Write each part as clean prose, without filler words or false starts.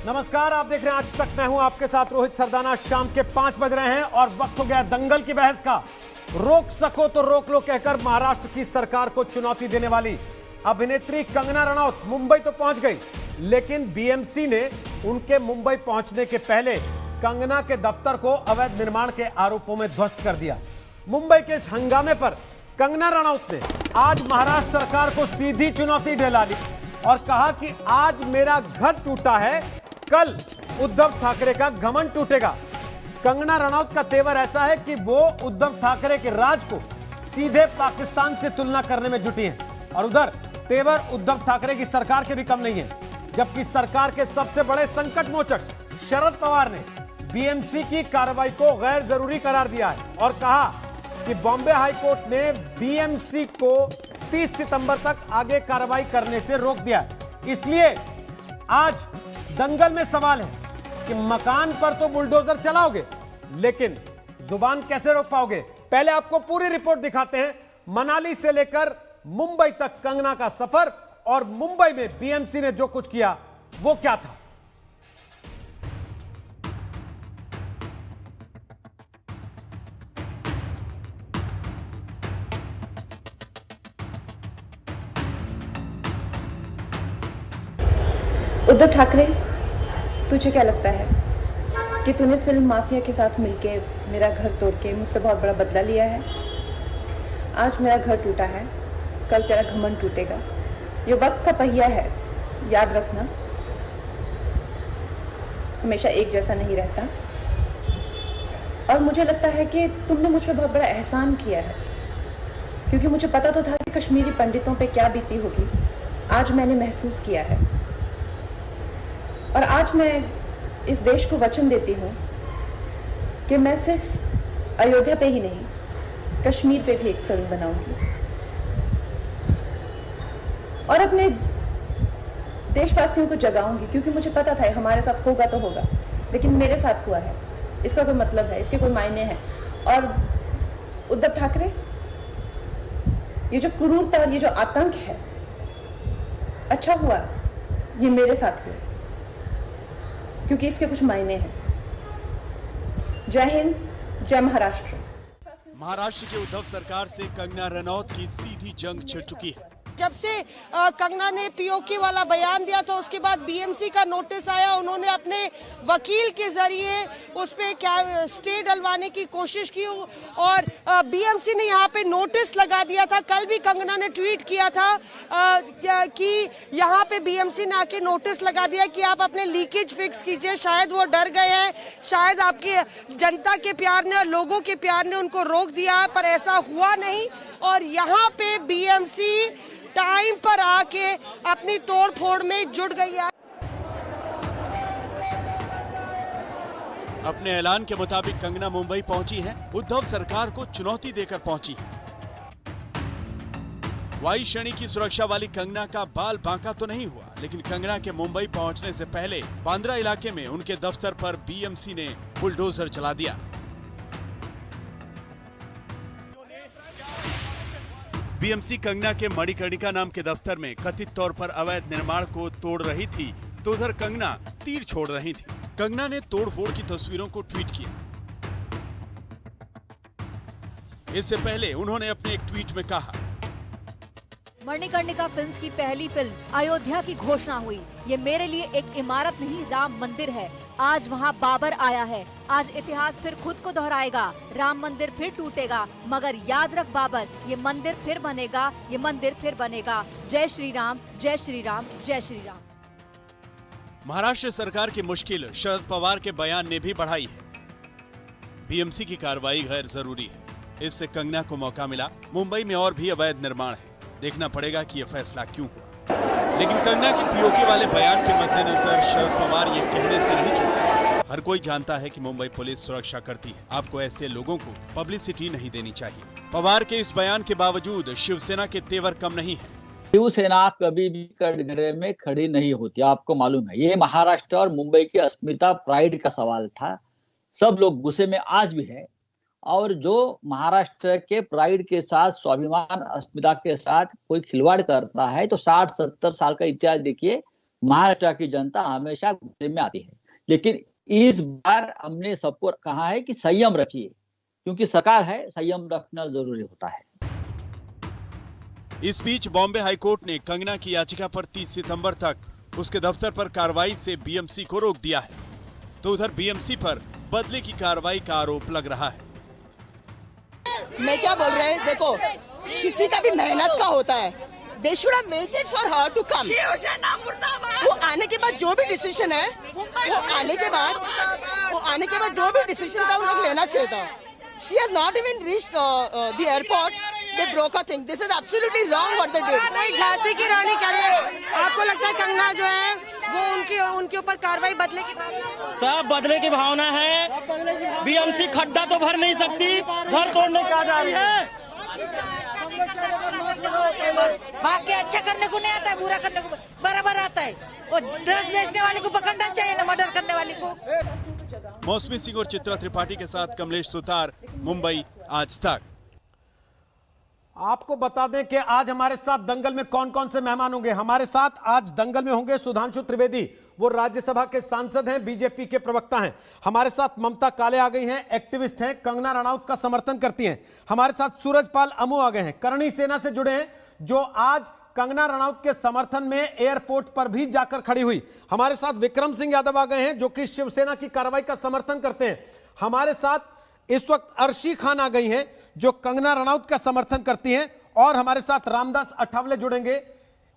नमस्कार, आप देख रहे हैं आज तक। मैं हूं आपके साथ रोहित सरदाना। शाम के 5 बज रहे हैं और वक्त हो गया दंगल की बहस का। रोक सको तो रोक लो कहकर महाराष्ट्र की सरकार को चुनौती देने वाली अभिनेत्री कंगना रनौत मुंबई तो पहुंच गई, लेकिन बीएमसी ने उनके मुंबई पहुंचने के पहले कंगना के दफ्तर को अवैध निर्माण के आरोपों में ध्वस्त कर दिया। मुंबई के इस हंगामे पर कंगना रनौत ने आज महाराष्ट्र सरकार को सीधी चुनौती दिला दी और कहा कि आज मेरा घर टूटा है, कल उद्धव ठाकरे का घमंड टूटेगा। कंगना रनौत का तेवर ऐसा है कि वो उद्धव ठाकरे के राज को सीधे पाकिस्तान से तुलना करने में जुटी हैं और उधर तेवर उद्धव ठाकरे की सरकार के भी कम नहीं है। जबकि सरकार के सबसे बड़े संकट मोचक शरद पवार ने बीएमसी की कार्रवाई को गैर जरूरी करार दिया है और कहा कि बॉम्बे हाईकोर्ट ने बीएमसी को 30 सितंबर तक आगे कार्रवाई करने से रोक दिया है। इसलिए आज दंगल में सवाल है कि मकान पर तो बुलडोजर चलाओगे, लेकिन जुबान कैसे रोक पाओगे। पहले आपको पूरी रिपोर्ट दिखाते हैं। मनाली से लेकर मुंबई तक कंगना का सफर और मुंबई में बीएमसी ने जो कुछ किया वो क्या था। उद्धव ठाकरे, तुझे क्या लगता है कि तूने फिल्म माफिया के साथ मिलके मेरा घर तोड़ के मुझसे बहुत बड़ा बदला लिया है? आज मेरा घर टूटा है, कल तेरा घमंड टूटेगा। ये वक्त का पहिया है, याद रखना, हमेशा एक जैसा नहीं रहता। और मुझे लगता है कि तुमने मुझ पर बहुत बड़ा एहसान किया है, क्योंकि मुझे पता तो था कि कश्मीरी पंडितों पे क्या बीती होगी। आज मैंने महसूस किया है और आज मैं इस देश को वचन देती हूँ कि मैं सिर्फ अयोध्या पे ही नहीं, कश्मीर पे भी एक फिल्म बनाऊंगी और अपने देशवासियों को जगाऊंगी, क्योंकि मुझे पता था हमारे साथ होगा तो होगा, लेकिन मेरे साथ हुआ है, इसका कोई मतलब है, इसके कोई मायने हैं। और उद्धव ठाकरे, ये जो क्रूरता और ये जो आतंक है, अच्छा हुआ ये मेरे साथ हुआ, क्योंकि इसके कुछ मायने हैं। जय हिंद, जय महाराष्ट्र। महाराष्ट्र की उद्धव सरकार से कंगना रनौत की सीधी जंग छिड़ चुकी है। जब से कंगना ने पीओके वाला बयान दिया तो उसके बाद बीएमसी का नोटिस आया। उन्होंने अपने वकील के जरिए उस पर क्या स्टे डलवाने की कोशिश की और बीएमसी ने यहाँ पे नोटिस लगा दिया था। कल भी कंगना ने ट्वीट किया था कि यहाँ पे बीएमसी ने आके नोटिस लगा दिया कि आप अपने लीकेज फिक्स कीजिए। शायद वो डर गए हैं, शायद आपकी जनता के प्यार ने और लोगों के प्यार ने उनको रोक दिया, पर ऐसा हुआ नहीं। और यहाँ पे बीएमसी टाइम पर आके अपनी तोड़ फोड़ में जुट गई है। अपने ऐलान के मुताबिक कंगना मुंबई पहुंची है, उद्धव सरकार को चुनौती देकर पहुंची। वायु श्रेणी की सुरक्षा वाली कंगना का बाल बांका तो नहीं हुआ, लेकिन कंगना के मुंबई पहुंचने से पहले बांद्रा इलाके में उनके दफ्तर पर बीएमसी ने बुलडोजर चला दिया। बीएमसी कंगना के मणिकर्णिका नाम के दफ्तर में कथित तौर पर अवैध निर्माण को तोड़ रही थी, तो उधर कंगना तीर छोड़ रही थी। कंगना ने तोड़फोड़ की तस्वीरों को ट्वीट किया। इससे पहले उन्होंने अपने एक ट्वीट में कहा, मणिकर्णिका फिल्म्स की पहली फिल्म अयोध्या की घोषणा हुई। ये मेरे लिए एक इमारत नहीं, राम मंदिर है। आज वहाँ बाबर आया है। आज इतिहास फिर खुद को दोहराएगा। राम मंदिर फिर टूटेगा, मगर याद रख बाबर, ये मंदिर फिर बनेगा, ये मंदिर फिर बनेगा। जय श्री राम, जय श्री राम, जय श्री राम। महाराष्ट्र सरकार की मुश्किल शरद पवार के बयान ने भी बढ़ाई है। बीएमसी की कार्रवाई गैर जरूरी है। इससे कंगना को मौका मिला। मुंबई में और भी अवैध निर्माण है, देखना पड़ेगा कि यह फैसला क्यों हुआ। लेकिन कंगना के पीओके वाले बयान के मद्देनजर शरद पवार ये कहने से नहीं चूके। हर कोई जानता है कि मुंबई पुलिस सुरक्षा करती है। आपको ऐसे लोगों को पब्लिसिटी नहीं देनी चाहिए। पवार के इस बयान के बावजूद शिवसेना के तेवर कम नहीं है। शिवसेना कभी भी कटघरे में खड़ी नहीं होती, आपको मालूम है। ये महाराष्ट्र और मुंबई की अस्मिता, प्राइड का सवाल था। सब लोग गुस्से में आज भी है। और जो महाराष्ट्र के प्राइड के साथ, स्वाभिमान, अस्मिता के साथ कोई खिलवाड़ करता है, तो 60-70 साल का इतिहास देखिए, महाराष्ट्र की जनता हमेशा गुस्से में आती है, लेकिन इस बार हमने सबको कहा है कि संयम रखिए, क्योंकि सरकार है, संयम रखना जरूरी होता है। इस बीच बॉम्बे हाईकोर्ट ने कंगना की याचिका पर 30 सितंबर तक उसके दफ्तर पर कार्रवाई से बीएमसी को रोक दिया है, तो उधर बीएमसी पर बदले की कार्रवाई का आरोप लग रहा है। मैं क्या बोल रहे हैं, देखो किसी का भी मेहनत का होता है, they should have waited for her to come. वो आने के बाद जो भी डिसीजन है, वो आने के बाद जो भी डिसीजन था वो लोग लेना चाहिए था। She has not even reached the airport, they broke a thing, this is absolutely wrong what they did. नहीं, झांसी की रानी कह रहे हैं, आपको लगता है कंगना जो है वो उनके ऊपर कार्रवाई बदले की भावना? सब बदले की भावना है। बीएमसी खड्डा तो भर नहीं सकती, घर तोड़ने का जा रही है। भाग के अच्छा करने को नहीं आता है, बुरा करने को बराबर आता है। वो ड्रग्स बेचने वाले को पकड़ना चाहिए ना, मर्डर करने वाले को। मौसमी सिंह और चित्रा त्रिपाठी के साथ कमलेश सुतार, मुंबई, आज तक। आपको बता दें कि आज हमारे साथ दंगल में कौन कौन से मेहमान होंगे। हमारे साथ आज दंगल में होंगे सुधांशु त्रिवेदी, वो राज्यसभा के सांसद हैं, बीजेपी के प्रवक्ता हैं। हमारे साथ ममता काले आ गई हैं, एक्टिविस्ट हैं, कंगना रनौत का समर्थन करती हैं। हमारे साथ सूरजपाल अमू आ गए हैं, करणी सेना से जुड़े हैं, जो आज कंगना रनौत के समर्थन में एयरपोर्ट पर भी जाकर खड़ी हुई। हमारे साथ विक्रम सिंह यादव आ गए हैं, जो कि शिवसेना की कार्रवाई का समर्थन करते हैं। हमारे साथ इस वक्त अर्शी खान आ गई हैं, जो कंगना रनौत का समर्थन करती हैं। और हमारे साथ रामदास अठावले जुड़ेंगे,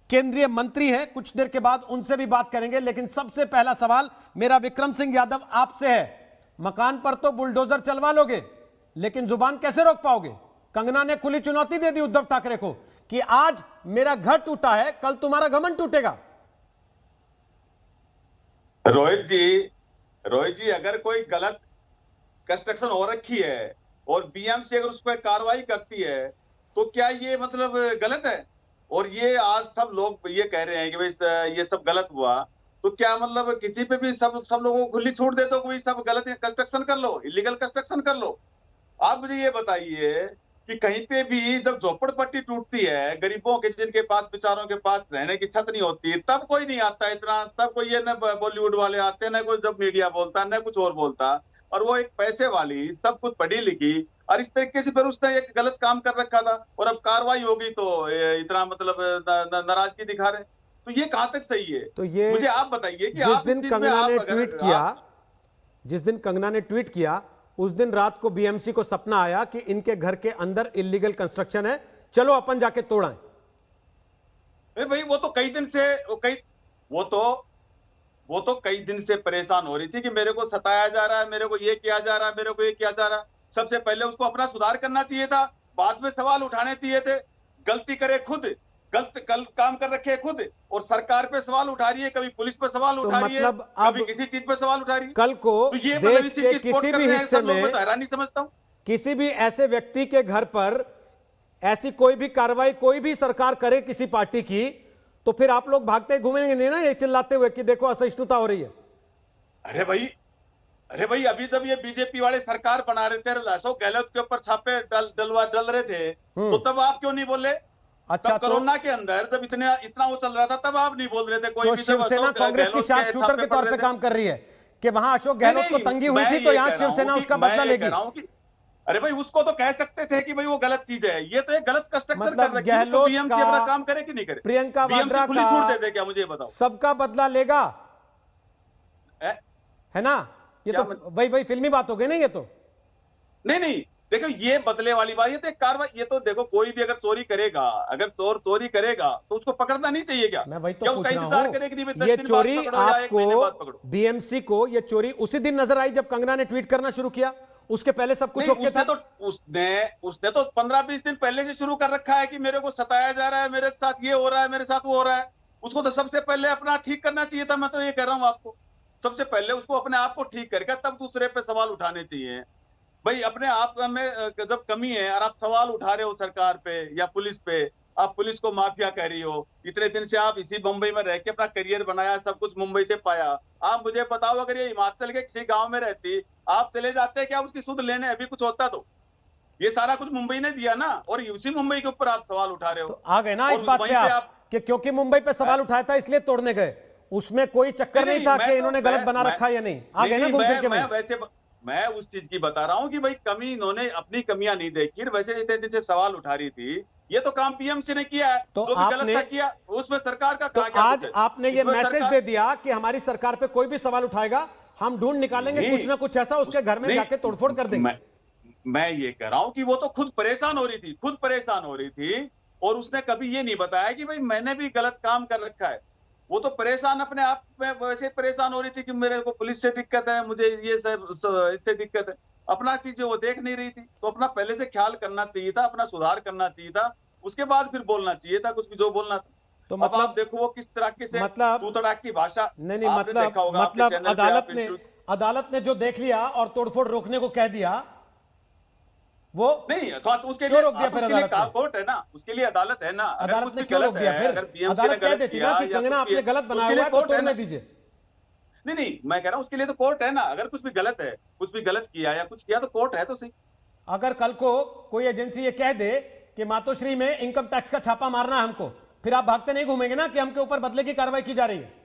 केंद्रीय मंत्री हैं, कुछ देर के बाद उनसे भी बात करेंगे। लेकिन सबसे पहला सवाल मेरा विक्रम सिंह यादव आपसे है। मकान पर तो बुलडोजर चलवा लोगे, लेकिन जुबान कैसे रोक पाओगे? कंगना ने खुली चुनौती दे दी उद्धव ठाकरे को कि आज मेरा घर टूटा है, कल तुम्हारा घमंड टूटेगा। रोहित जी, अगर कोई गलत कंस्ट्रक्शन हो रखी है और बीएमसी अगर उस पर कार्रवाई करती है तो क्या ये मतलब गलत है? और ये आज सब लोग ये कह रहे हैं कि भाई ये सब गलत हुआ, तो क्या मतलब किसी पे भी सब लोगों को खुली छूट दे दो कि सब गलत कंस्ट्रक्शन कर लो, इलीगल कंस्ट्रक्शन कर लो? आप मुझे ये बताइए कि कहीं पे भी जब झोपड़पट्टी टूटती है, गरीबों के जिनके पास बेचारों के पास रहने की छत नहीं होती, तब कोई नहीं आता इतना, तब कोई ये न बॉलीवुड वाले आते, न कोई जब मीडिया बोलता, न कुछ और बोलता। और वो एक पैसे वाली, सब कुछ पढ़ी लिखी, और इस तरीके से फिर उसने एक गलत काम कर रखा था, और अब कार्रवाई होगी तो इतना मतलब नाराजगी दिखा रहे। तो ये कहां तक सही है? तो ये मुझे आप बताइए कि जिस दिन कंगना ने ट्वीट किया उस दिन रात को बीएमसी को सपना आया कि इनके घर के अंदर इलीगल कंस्ट्रक्शन है, चलो अपन जाके तोड़ाएं। भाई वो तो कई दिन से वो तो कई दिन से परेशान हो रही थी कि मेरे को सताया जा रहा है, मेरे को ये किया जा रहा है, मेरे को ये किया जा रहा है। सबसे पहले उसको अपना सुधार करना चाहिए था, बाद में सवाल उठाने चाहिए थे। गलती करे खुद, गलत काम कर रखे खुद, और सरकार पे सवाल उठा रही है, कभी पुलिस पे सवाल उठा रही है, कभी किसी चीज पे सवाल उठा रही है। कल को तो ये देश के किसी भी हिस्से में हैरानी समझता हूँ, किसी भी ऐसे व्यक्ति के घर पर ऐसी कोई भी कार्रवाई कोई भी सरकार करे किसी पार्टी की, तो फिर आप लोग भागते घूमेंगे नहीं ना ये चिल्लाते हुए कि देखो असहिष्णुता हो रही है। अरे भाई अभी जब ये बीजेपी वाले सरकार बना रहे थे, लाशों गहलोत के ऊपर छापे डल रहे थे, तो तब आप क्यों नहीं बोले? अच्छा, कोरोना के अंदर जब इतना वो चल रहा था, तब आप नहीं बोल रहे थे कोई तो भी। शिवसेना कांग्रेस की शार्प शूटर के तौर पे काम कर रही है कि वहां अशोक गहलोत को तंगी हुई थी, तो यहाँ शिवसेना उसका बदला लेगी। अरे भाई उसको तो कह सकते थे कि भाई वो गलत चीज है, ये तो एक गलत कंस्ट्रक्शन मतलब कर रखी है, गहलोत बीएमसी अपना काम करे कि नहीं करे? प्रियंका वाड्रा खुली छूट दे दे क्या, मुझे बताओ? सबका बदला लेगा, है ना? ये तो वही फिल्मी बात हो गई ना। ये तो नहीं देखो, ये बदले वाली बात, ये तो एक कार्रवाई, ये तो देखो कोई भी अगर चोरी करेगा, अगर चोरी करेगा तो उसको पकड़ना नहीं चाहिए क्या? मैं वही तो पूछ रहा हूं। ये चोरी आपको बीएमसी को ये चोरी उसी दिन नजर आई जब कंगना ने ट्वीट करना शुरू किया, उसके पहले सब कुछ ओके था? उसने तो 15-20 दिन पहले से शुरू कर रखा है कि मेरे को सताया जा रहा है, मेरे साथ ये हो रहा है, मेरे साथ वो हो रहा है। उसको तो सबसे पहले अपना ठीक करना चाहिए था। मैं तो ये कह रहा हूं आपको, सबसे पहले उसको अपने आप को ठीक करके तब दूसरे पे सवाल उठाने चाहिए। भाई अपने आप में जब कमी है और आप सवाल उठा रहे हो सरकार पे या पुलिस पे, आप पुलिस को माफिया कह रही हो, इतने दिन से आप इसी मुंबई में रह के अपना करियर बनाया, सब कुछ मुंबई से पाया। आप मुझे बताओ, अगर ये हिमाचल के किसी गांव में रहती, आप चले जाते क्या उसकी सुध लेने? अभी कुछ होता तो ये सारा कुछ मुंबई ने दिया ना, और उसी मुंबई के ऊपर आप सवाल उठा रहे हो। तो आ गए ना इस बात पे आप कि क्योंकि मुंबई पे सवाल उठाया था इसलिए तोड़ने गए। उसमें कोई चक्कर नहीं था कि इन्होंने गलत बना रखा या नहीं, आ गए ना घूम फिर के मैं भाई। वैसे मैं उस चीज की बता रहा हूं कि भाई कमी इन्होंने अपनी कमियां नहीं देखी, वैसे जैसे सवाल उठा रही थी, ये तो काम पीएमसी ने किया है, तो जो भी गलत आपने था किया, उसमें सरकार का तो क्या आज कुछ है? आपने ये उसमें मैसेज सरकार- दे दिया कि हमारी सरकार पे कोई भी सवाल उठाएगा हम ढूंढ निकालेंगे नहीं, कुछ ना कुछ ऐसा, उसके घर में नहीं, जाके तोड़फोड़ कर देंगे। मैं ये कह रहा हूं कि वो तो खुद परेशान हो रही थी और उसने कभी ये नहीं बताया कि भाई मैंने भी गलत काम कर रखा है। वो तो परेशान अपने आप में वैसे परेशान हो रही थी कि मेरे को पुलिस से दिक्कत है, मुझे ये सब इससे दिक्कत है, अपना चीजें वो देख नहीं रही थी। तो अपना पहले से ख्याल करना चाहिए था, अपना सुधार करना चाहिए था, उसके बाद फिर बोलना चाहिए था कुछ भी जो बोलना था। तो अब आप देखो वो किस तरह से मतलब तू तड़ाक की भाषा, नहीं आपने देखा होगा, आपके मतलब चैनल पे अदालत ने जो देख लिया और तोड़फोड़ रोकने को कह दिया, वो नहीं तो उसके क्यों लिए रोक दिया फिर अदालत ने? कोर्ट है ना, उसके लिए अदालत है ना। अगर अदालत कुछ ने भी क्यों रोक गलत दिया है, फिर? अगर BMC अदालत ने कह गलत देती किया ना कि या कंगना कुछ आपने किया, गलत बनाया उसके हुआ लिए है तो कोर्ट है तोड़ने ना। दीजिए। नहीं मैं कह रहा हूं उसके लिए तो कोर्ट है ना। अगर कुछ भी गलत है, कुछ भी गलत किया या कुछ किया तो कोर्ट है तो सही। अगर कल को कोई एजेंसी ये कह दे कि मातोश्री में इनकम टैक्स का छापा मारना है हमको, फिर आप भागते नहीं घूमेंगे ना कि हमके ऊपर बदले की कार्रवाई की जा रही है।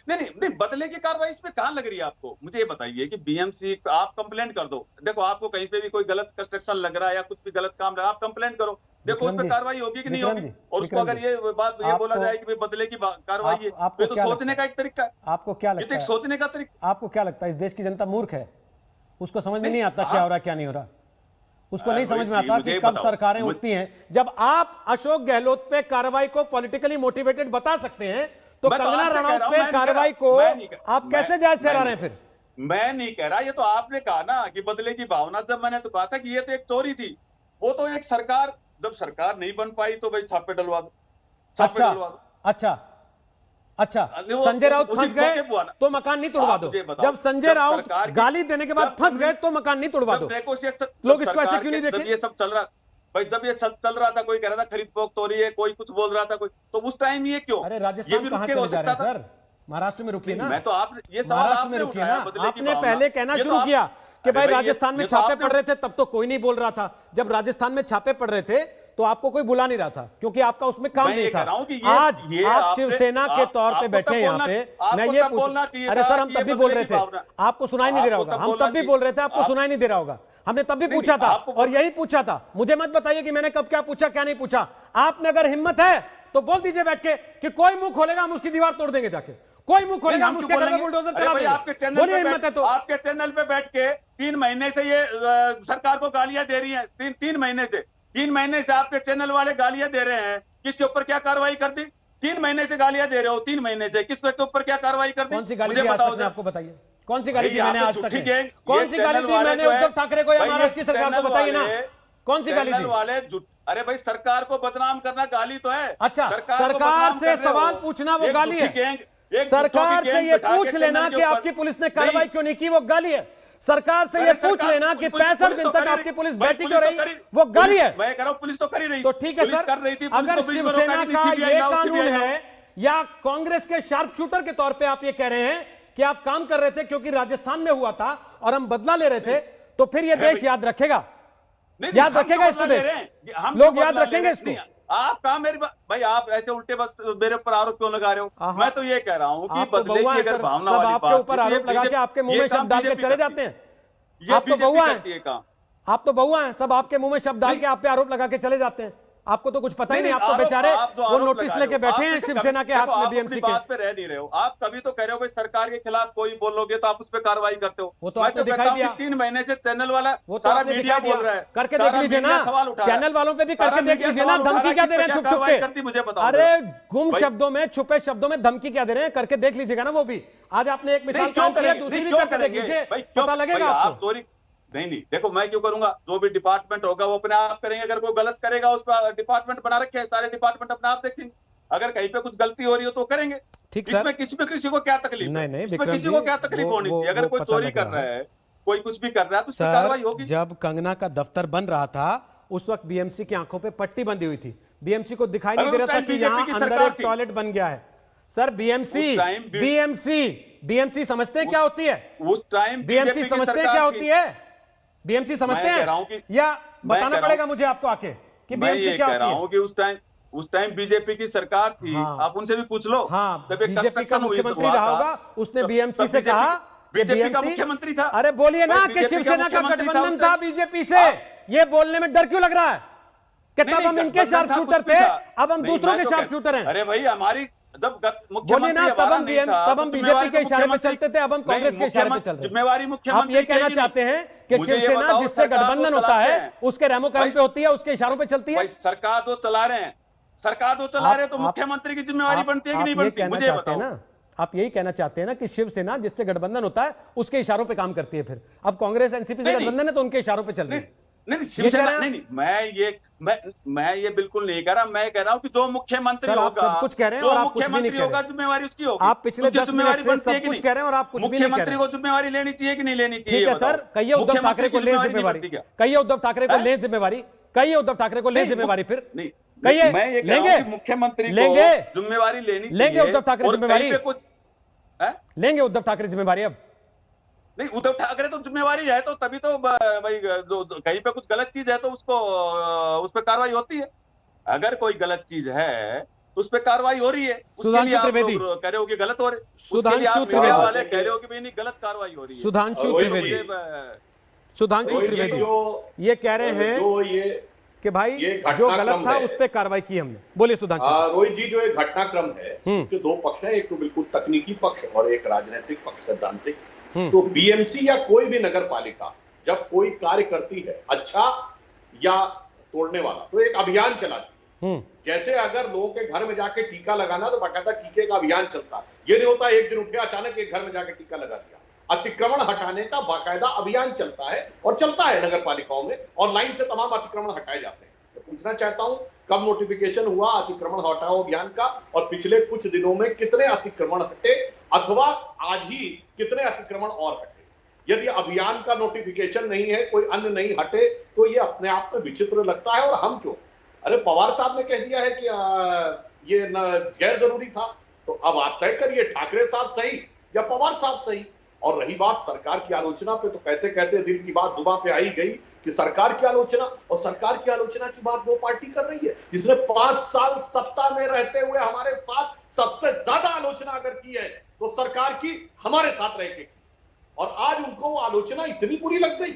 नहीं बदले की कार्रवाई इसमें कहां लग रही है आपको? मुझे ये बताइए कि बीएमसी आप कंप्लेंट कर दो। देखो आपको कहीं पे भी कोई गलत कंस्ट्रक्शन लग रहा है या कुछ भी गलत काम रहा है, आप कंप्लेंट करो, देखो उस पर कार्रवाई होगी कि नहीं होगी। और उसको अगर ये बात ये बोला जाए कि बदले की कार्रवाई है, ये तो सोचने का एक तरीका है। आपको क्या लगता है? सोचने का तरीका। आपको क्या लगता है इस देश की जनता मूर्ख है? उसको समझ में नहीं आता क्या हो रहा क्या नहीं हो रहा। उसको नहीं समझ में आता कि कब सरकारें उठती हैं। जब आप अशोक गहलोत पे कार्रवाई को पॉलिटिकली मोटिवेटेड बता सकते हैं तो कंगना रनौत पे कार्रवाई को आप कैसे जायज ठहरा रहे हैं फिर? मैं नहीं कह रहा, ये तो आपने कहा ना कि बदले की भावना। जब मैंने तो कहा था कि ये तो एक चोरी थी, वो तो एक सरकार, जब सरकार नहीं बन पाई तो भाई छापे डलवा दो, छापे डलवा दो। अच्छा संजय राउत फंस गए तो मकान नहीं तोड़वा दो। जब संजय राउत गाली देने के बाद फंस गए तो मकान नहीं तोड़वा दो। लोग इसको ऐसे क्यों नहीं देखे? ये सब चल रहा भाई, जब ये सब चल रहा था, कोई कह रहा था खरीद फरोख्त हो रही है, कोई कुछ बोल रहा था, कोई तो उस टाइम ये क्यों? अरे राजस्थान कहां चले जा रहे हैं सर? महाराष्ट्र में रुकिए ना। मैं तो आप ये महाराष्ट्र में रुकिए ना। आपने पहले कहना शुरू किया कि भाई राजस्थान में छापे पड़ रहे थे, तब तो कोई नहीं बोल रहा था। जब राजस्थान में छापे पड़ रहे थे तो आपको कोई बुला नहीं रहा था क्योंकि आपका उसमें काम नहीं था। आज आप शिवसेना के तौर पे बैठे यहाँ पे, मैं ये अरे सर हम तब भी बोल रहे थे, आपको सुनाई नहीं दे रहा होगा। हम तब भी बोल रहे थे, आपको सुनाई नहीं दे रहा होगा। हमने तब भी पूछा था और यही पूछा था। मुझे मत बताइए कि मैंने कब क्या पूछा क्या नहीं पूछा। आपने अगर हिम्मत है तो बोल दीजिए बैठ के कि कोई मुंह खोलेगा हम उसकी दीवार तोड़ देंगे जाके। कोई मुंह खोलेगा हम उसके घर में बुलडोजर चला देंगे। बोलिए हिम्मत है तो। आपके चैनल पे बैठ के 3 महीने से ये सरकार को गालियां दे रही है। 3 महीने से आपके चैनल वाले गालियां दे रहे हैं। किसके ऊपर क्या कार्रवाई कर दी? 3 महीने से गालियां दे रहे हो। 3 महीने से किसके ऊपर क्या कार्रवाई कर दी? कौन सी गाली दी आज तक? आपको बताइए कौन सी गाली दी मैंने आज तक? कौन सी गाली दी मैंने उद्धव ठाकरे को या महाराष्ट्र की सरकार को? बताइए ना कौन सी गाली दी? वाले अरे भाई सरकार को बदनाम करना गाली तो है। अच्छा सरकार से सवाल पूछना वो गाली है? सरकार से ये पूछ लेना कि आपकी पुलिस ने कार्रवाई क्यों नहीं की वो गाली है? सरकार से ये पूछ लेना कि 65 दिन तक आपकी पुलिस बैठी क्यों रही वो गाली है? मैं कह रहा हूं पुलिस तो कर ही रही। तो ठीक है सर, अगर शिवसेना का ये कानून है या कांग्रेस के शार्प शूटर के तौर पे आप ये कह रहे हैं कि आप काम कर रहे थे क्योंकि राजस्थान में हुआ था और हम बदला ले रहे थे, तो फिर ये देश याद रखेगा? याद रखेगा इसको देश? लोग याद रखेंगे इसको? आप कहा मेरे भाई, आप ऐसे उल्टे बस मेरे ऊपर आरोप क्यों लगा रहे हो? मैं तो ये कह रहा हूँ कि बदले की अगर भावना वाली बात, आपके ऊपर आरोप लगा के आपके मुंह में शब्द डाल के चले जाते हैं। आप तो बहुआ हैं, आप तो बहुआ हैं, सब आपके मुंह में शब्द डाल के आप पे आरोप लगा के चले जाते हैं। आपको तो कुछ पता ही नहीं। आप तो बेचारे वो नोटिस लेके बैठे हैं शिवसेना के हाथ में, बीएमसी के। बात पे रह नहीं रहे हो आप। कभी तो कह रहे हो भाई सरकार के खिलाफ कोई बोलोगे तो आप उस पर कार्रवाई करते हो। वो तो आपने दिखाई दिया। 3 महीने से चैनल वाला वो तो आपने दिखाई दिया, करके देख लीजिए ना। चैनल वालों पे भी करके देख लीजिए ना। धमकी क्या दे रहे हैं छुप छुप के? मुझे बताओ। अरे गुम शब्दों में, छुपे शब्दों में धमकी क्या दे रहे हैं? करके देख लीजिएगा ना वो भी। आज आपने एक मिसाल कायम की है, दूसरी भी करके देख लीजिए, पता लगेगा आपको। नहीं देखो मैं क्यों करूंगा? जो भी डिपार्टमेंट होगा वो अपने आप करेंगे। अगर कोई गलत करेगा उस पर डिपार्टमेंट बना रखे हैं, सारे डिपार्टमेंट अपने आप देखेंगे। अगर कहीं पे कुछ गलती हो रही हो तो करेंगे। ठीक सर, इसमें किसी को क्या तकलीफ? नहीं इसमें किसी को क्या तकलीफ होनी चाहिए? अगर कोई चोरी कर रहा है, कोई कुछ भी कर रहा है तो उसकी कार्रवाई होगी। जब कंगना का दफ्तर बन रहा था उस वक्त बीएमसी की आंखों पे पट्टी बंधी हुई थी। बीएमसी को दिखाई नहीं दे रहा था कि यहाँ अंदर एक टॉयलेट बन गया है। सर बीएमसी समझते हैं क्या होती है? उस टाइम बीएमसी समझते हैं क्या होती है? बीएमसी समझते हैं या बताना पड़ेगा मुझे आपको आके कि बीएमसी क्या होती है? कि उस टाइम बीजेपी की सरकार थी, हाँ। आप उनसे भी पूछ लो। हाँ, जब एक बीजेपी का कंस्ट्रक्शन मुख्यमंत्री हुआ रहा था, होगा, उसने तब बीएमसी से BJP कहा कि बीजेपी का BMC मुख्यमंत्री था। अरे बोलिए ना भाई, कि BJP शिवसेना का मुख्यमंत्री गठबंधन उस था टाइम। बीजेपी से, ये बोलने में डर क्यों लग रहा है कि नहीं, तब नहीं, हम इनके गठबंधन शार्प था, शूटर कुछ भी थे, था। अब हम नहीं, दूसरों मैं के तो शार्प कह- शूटर हैं। अरे भाई, हमारी जब बोलिए मुख्यमंत्री ना, तब हमारा हम नहीं था, तब हम तो बीजेपी के इशारे पे मुख्यमंत्री- चलते थे, अब हम नहीं, कांग्रेस के इशारे पे चल रहे हैं। जिम्मेवारी आप मुख्यमंत्री ये की कहना है कि चाहते नहीं? हैं कि मुझे ये शिवसेना बताओ, जिससे सरकार तो गठबंधन होता चलाते है हैं। उसके रेमो कैंप भाई- पे होती है, उसके इशारों पे चलती है। भाई सरकार तो चला रहे हैं, सरकार तो चला रहे हैं, तो मुख्यमंत्री की जिम्मेवारी बनती है कि नहीं बनती? मुझे बताओ ना, आप यही कहना चाहते हैं ना कि शिवसेना जिससे गठबंधन होता है उसके इशारों पे काम करती है। फिर अब कांग्रेस एनसीपी से नहीं, नहीं। गठबंधन है तो उनके इशारों पे चल रही है। नहीं, ये कह रहे शिवसेना हैं? नहीं, मैं ये बिल्कुल नहीं कह रहा। मैं कह रहा हूँ कि जो मुख्यमंत्री सर, आप होगा, सब कुछ कह रहे हैं जो और आप कुछ भी नहीं मुख्यमंत्री कह होगा, रहे। जिम्मेवारी उसकी होगी। आप पिछले उसकी 10 जिम्मेवारी मिनट से बनती है सब कि कुछ नहीं? कह रहे हैं और आप कुछ भी नहीं कह मुख्यमंत्री रहे। को जिम्मेवारी लेनी चाहिए कि नहीं लेनी चाहिए? ठीक है ये सर, बताओ। कहिए उद्धव मुख्यमंत्री ठाकरे को की ले जिम्मेवारी नहीं जिम्मेवारी, बनती क्या? कहिए उद्धव ठाकरे को हैं? ले जिम्मेवारी, कहिए उद्धव ठाकरे को ले नहीं, जिम्मेवारी। फिर नहीं, कहिए, मैं ये कह रहा हूं लेंगे कि मुख्यमंत्री को लेंगे जिम्मेवारी लेनी लेंगे चाहिए। उद्धव ठाकरे और जिम्मेवारी कहीं पे कुछ लेंगे उद्धव ठाकरे जिम्मेवारी। अब नहीं, उद्धव ठाकरे तो जिम्मेवारी है, तो तभी तो भाई जो कहीं पे कुछ गलत चीज है तो उसको उस पर कार्रवाई होती है। अगर कोई गलत चीज है तो उस पर कार्रवाई हो रही है। उसके लिए आप त्रिवेदी। लोग कह रहे हो कि गलत हो रहे, सुधांशु उसके लिए आप मीडिया त्रिवेदी। वाले कह रहे हो कि भाई नहीं, गलत कार्रवाई हो रही है। सुधांशु और त्रिवेदी, मुझे, सुधांशु त्रिवेदी ये कह रहे हैं जो ये कि भाई ये जो घटनाक्रम गलत था है। उस पर कार्रवाई की हमने। बोलिए सुधांशु। रोहित जी, जो एक घटनाक्रम है इसके दो पक्ष हैं, एक तो बिल्कुल तकनीकी पक्ष और एक राजनीतिक पक्ष, सैद्धांतिक। तो बीएमसी या कोई भी नगर पालिका जब कोई कार्य करती है, अच्छा या तोड़ने वाला, तो एक अभियान चलाती है। जैसे अगर लोगों के घर में जाके टीका लगाना, तो बाकायदा टीके का अभियान चलता है। ये नहीं होता एक दिन उठे अचानक एक घर में जाके टीका लगा दिया। अतिक्रमण हटाने का बाकायदा अभियान चलता है और चलता है नगर पालिकाओं में, और लाइन से तमाम अतिक्रमण हटाए जाते हैं। तो पूछना चाहता हूं, कब नोटिफिकेशन हुआ अतिक्रमण हटाओ अभियान का, और पिछले कुछ दिनों में कितने अतिक्रमण हटे, अथवा आज ही कितने अतिक्रमण और हटे? यदि अभियान का नोटिफिकेशन नहीं है, कोई अन्य नहीं हटे, तो ये अपने आप में विचित्र लगता है। और हम क्यों, अरे पवार साहब ने कह दिया है कि ये गैर जरूरी था, तो अब आप तय करिए, ठाकरे साहब सही या पवार साहब सही। और रही बात सरकार की आलोचना पे, तो कहते कहते दिल की बात जुबान पे आई गई कि सरकार की आलोचना, और सरकार की आलोचना की बात वो पार्टी कर रही है जिसने 5 साल सत्ता में रहते हुए हमारे साथ सबसे ज्यादा आलोचना अगर की है तो सरकार की हमारे साथ रह के, और आज उनको वो आलोचना इतनी बुरी लग गई।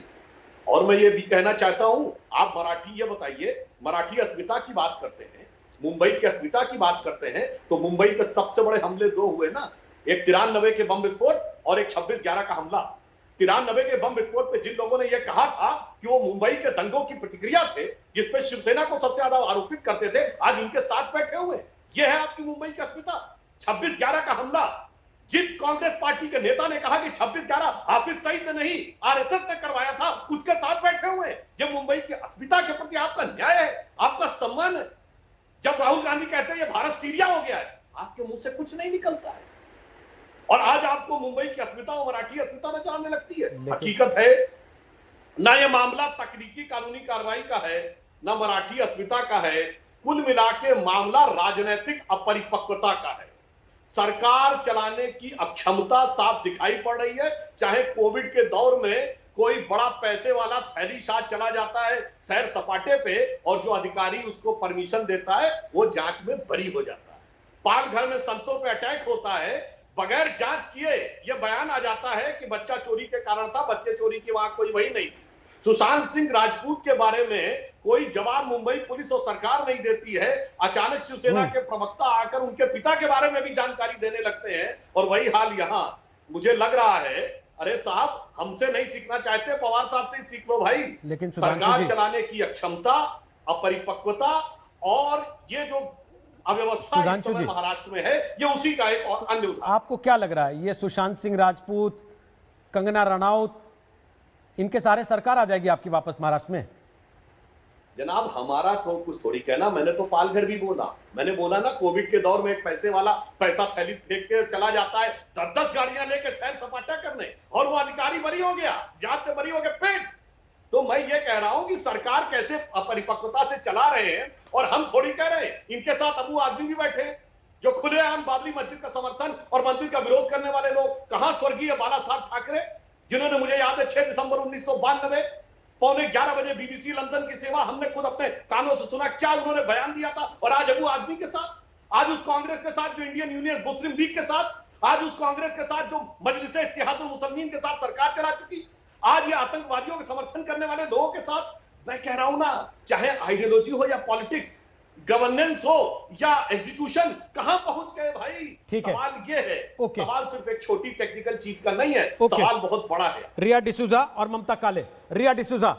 और मैं ये भी कहना चाहता हूं, आप मराठी, ये बताइए, मराठी अस्मिता की बात करते हैं, मुंबई की अस्मिता की बात करते हैं, तो मुंबई पे सबसे बड़े हमले 2 हुए ना, एक 93 के बम विस्फोट और एक 26/11 का हमला। 93 के बम विस्फोट पे जिन लोगों ने यह कहा था कि वो मुंबई के दंगों की प्रतिक्रिया थे, जिसपे शिवसेना को सबसे ज्यादा आरोपित करते थे, आज उनके साथ बैठे हुए। ये है आपकी मुंबई की अस्मिता। 26/11 का हमला, जिस कांग्रेस पार्टी के नेता ने कहा कि 26/11 हाफिज सईद ने नहीं, आरएसएस ने करवाया था, उसके साथ बैठे हुए। ये मुंबई की अस्मिता के प्रति आपका न्याय है, आपका सम्मान है। जब राहुल गांधी कहते हैं ये भारत सीरिया हो गया है, आपके मुंह से कुछ नहीं निकलता है, और आज आपको मुंबई की अस्मिता और मराठी अस्मिता में जानने लगती है। हकीकत है ना, ये मामला तकनीकी कानूनी कार्रवाई का है, ना मराठी अस्मिता का है। कुल मिला के मामला राजनीतिक अपरिपक्वता का है। सरकार चलाने की अक्षमता साफ दिखाई पड़ रही है। चाहे कोविड के दौर में कोई बड़ा पैसे वाला थैली साथ चला जाता है सैर सपाटे पे, और जो अधिकारी उसको परमिशन देता है वो जांच में बरी हो जाता है। पालघर में संतों पे अटैक होता है, बगैर जांच किए यह बयान आ जाता है कि बच्चा चोरी के कारण था, बच्चे चोरी की वहां कोई वही नहीं थी। सुशांत सिंह राजपूत के बारे में कोई जवाब मुंबई पुलिस और सरकार नहीं देती है। अचानक शिवसेना के प्रवक्ता आकर उनके पिता के बारे में भी जानकारी देने लगते हैं, और वही हाल यहां। मुझे लग रहा है, अरे साहब, हमसे नहीं सीखना चाहते, पवार साहब से सीख लो भाई। लेकिन सरकार चलाने की अक्षमता, अपरिपक्वता, और ये जो अव्यवस्था इस समय महाराष्ट्र में है, ये उसी का एक और अन्य उदाहरण। आपको क्या लग रहा है, ये सुशांत सिंह राजपूत, कंगना रनौत, इनके सारे सरकार आ जाएगी आपकी वापस महाराष्ट्र में? जनाब, हमारा तो कुछ थोड़ी कहना। मैंने तो पालघर भी बोला, मैंने बोला ना, कोविड के दौर में एक पैसे वाला पैसा थैली फेंक के चला जाता है 10-10 गाड़ियां लेके सैर सपाटा करने, और वो अधिकारी बरी हो गया, जांच से बरी हो गया पेट। तो मैं ये कह रहा हूं कि सरकार कैसे अपरिपक्वता से चला रहे हैं, और हम थोड़ी कह रहे हैं। इनके साथ अबू आदमी भी बैठे जो खुलेआम बाबरी मस्जिद का समर्थन और मंदिर का विरोध करने वाले लोग। कहां स्वर्गीय बाला साहब ठाकरे, जिन्होंने, मुझे याद है 6 दिसंबर 1992 11:15 बजे बीबीसी लंदन की सेवा हमने खुद अपने कानों से सुना, क्या उन्होंने बयान दिया था। और आज अबू आदमी के साथ, आज उस कांग्रेस के साथ जो इंडियन यूनियन मुस्लिम लीग के साथ, आज उस कांग्रेस के साथ जो मजलिस इत्तेहादुल मुसलमीन के साथ सरकार चला चुकी, आज ये आतंकवादियों के समर्थन करने वाले लोगों के साथ। मैं कह रहा हूं ना, चाहे आइडियोलॉजी हो या पॉलिटिक्स, गवर्नेंस हो या एग्जीक्यूशन, कहां पहुंच गए भाई। सवाल ये है, सवाल सिर्फ एक छोटी टेक्निकल चीज का नहीं है, सवाल बहुत बड़ा है। रिया डिसूजा और ममता काले। रिया डिसूजा,